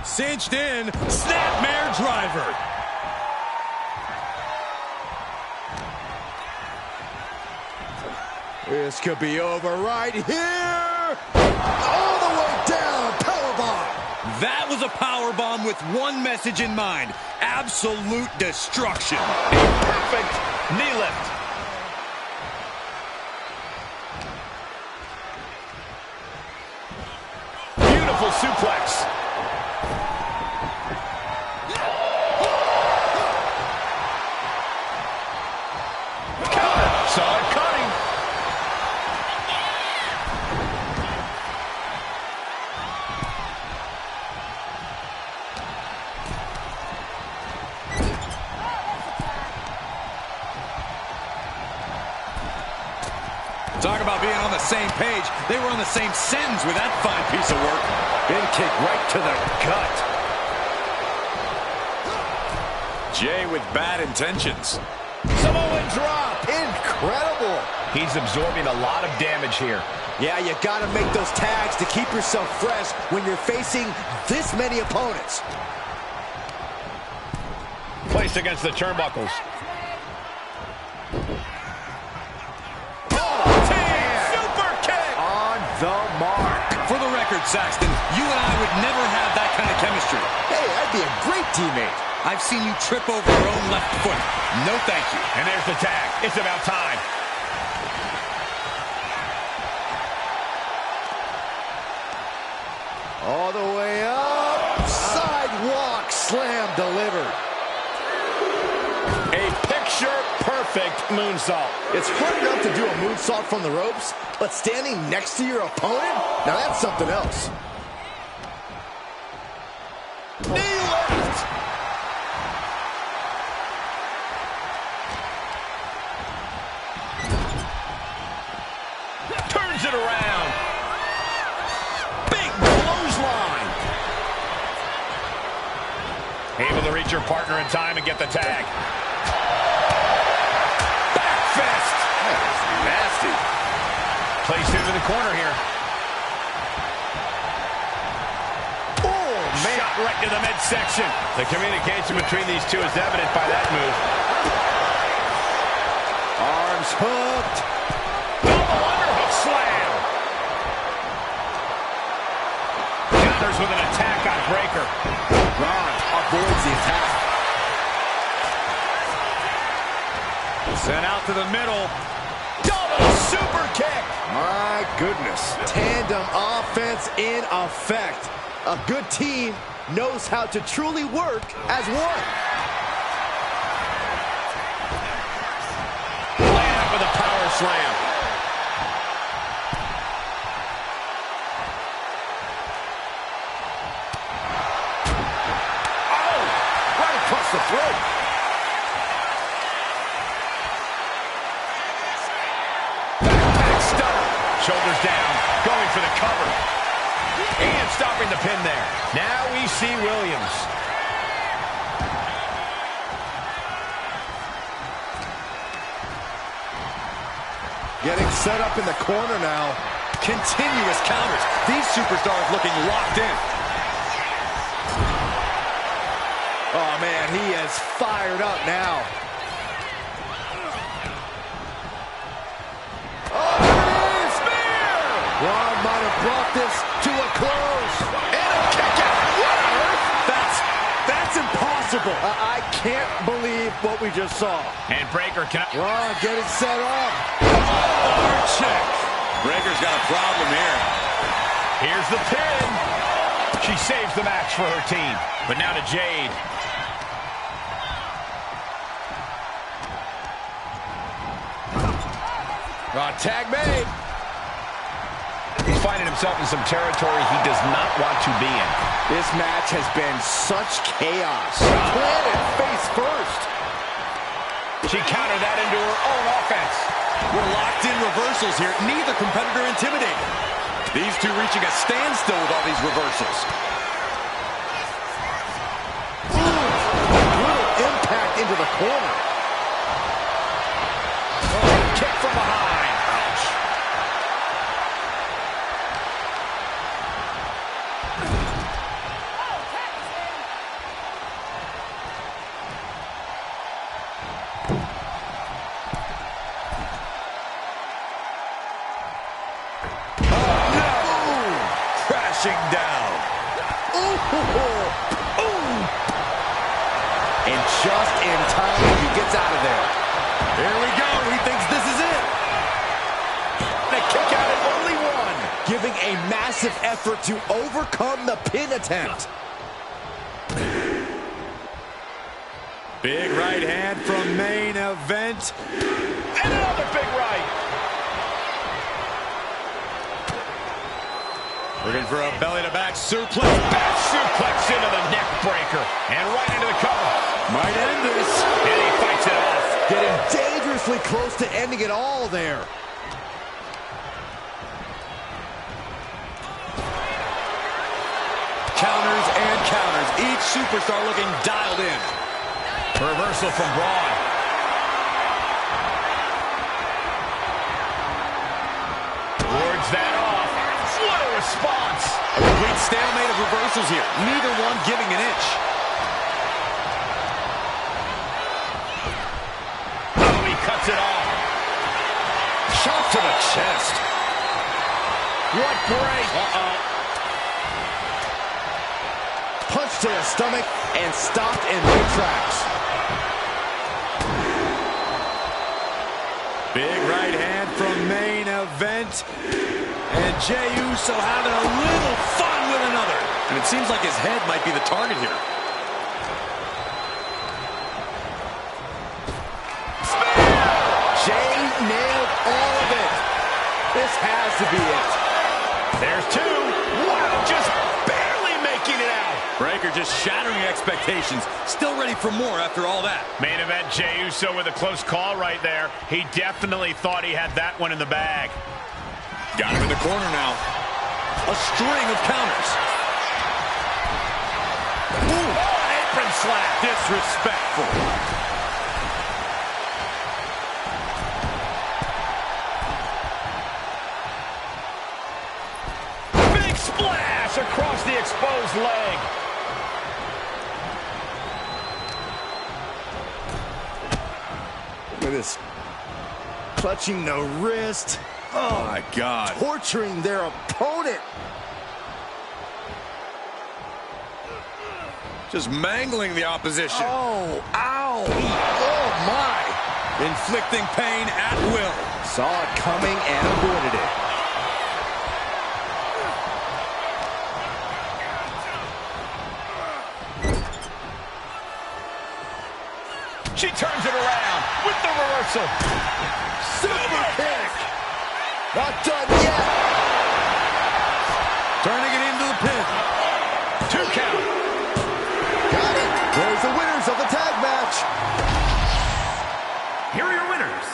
Cinched in, snapmare driver. This could be over right here. All the way down, powerbomb. That was a powerbomb with one message in mind. Absolute destruction. A perfect knee lift. Beautiful suplex. Saw it coming. Talk about being on the same page. They were on the same sentence with that fine piece of work. Big kick right to the gut. Jay with bad intentions. Samoan drop. Incredible. He's absorbing a lot of damage here. Yeah, you got to make those tags to keep yourself fresh when you're facing this many opponents. Placed against the turnbuckles. Super kick. On the mark. For the record, Saxton, you and I would never have that kind of chemistry. Hey, I'd be a great teammate. I've seen you trip over your own left foot. No thank you. And there's the tag. It's about time. All the way up. Sidewalk slam delivered. A picture-perfect moonsault. It's hard enough to do a moonsault from the ropes, but standing next to your opponent? Now that's something else. Knee lift. Turns it around. Big clothesline. Able to reach your partner in time and get the tag. Back fist. That is nasty. Placed into the corner here. Oh, man. Shot right to the midsection. The communication between these two is evident by that move. Arms hooked. Double underhook slam. Counters with an attack on Breakker. Ron avoids the attack. Sent out to the middle. Double super kick. My goodness. Tandem offense in effect. A good team knows how to truly work as one. Laying up with a power slam. Oh, right across the throat. Back stunner. Shoulders down. Going for the cover. And stopping the pin there. Now we see Williams. Getting set up in the corner now. Continuous counters. These superstars looking locked in. Oh, man, he is fired up now. Oh, there it is! Spear! Ron might have brought this to a close. And a kick out. What on earth? That's impossible. I can't believe what we just saw. And Breakker can... Ron getting set up. Hard check. Breaker's got a problem here. Here's the pin. She saves the match for her team. But now to Jade. Tag made. He's finding himself in some territory he does not want to be in. This match has been such chaos. Planted face first. She countered that into her own offense. We're locked in reversals here. Neither competitor intimidated. These two reaching a standstill with all these reversals. Brutal impact into the corner. Oh, kick from behind. Ouch. Down. And just in time, he gets out of there. Here we go. He thinks this is it. The kick out at only one. Giving a massive effort to overcome the pin attempt. Big right hand from main event. And another big right. Looking for a belly-to-back suplex. Back suplex into the neck breaker. And right into the cover. Might end this. And he fights it off. Getting dangerously close to ending it all there. Each superstar looking dialed in. Reversal from Braun. Wards that off. What a response. A complete stalemate of reversals here. Neither one giving an inch. Oh, he cuts it off. Shot to the chest. What break. Punch to the stomach and stopped in mid-tracks. Big right hand from main event. And Jey Uso having a little fun with another. And it seems like his head might be the target here. Jey nailed all of it. This has to be it. There's two. Wow, just barely making it out. Breaker just shattering expectations. Still ready for more after all that. Main event, Jey Uso with a close call right there. He definitely thought he had that one in the bag. Got him in the corner now. A string of counters. Ooh, an apron slap. Disrespectful. Big splash across the exposed leg. Look at this. Clutching the wrist. Oh, my God. Torturing their opponent. Just mangling the opposition. Oh, ow. Oh, my. Inflicting pain at will. Saw it coming and avoided it. She turns it around with the reversal. Super kick. Not done yet. Turning it into the pin. 2 count. Got it. There's the winners of the tag match. Here are your winners.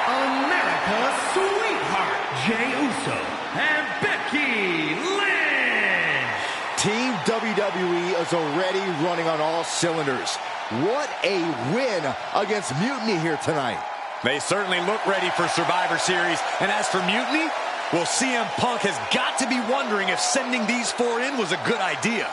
America's sweetheart, Jey Uso and Becky Lynch. Team WWE is already running on all cylinders. What a win against Mutiny here tonight. They certainly look ready for Survivor Series. And as for Mutiny, well, CM Punk has got to be wondering if sending these 4 in was a good idea.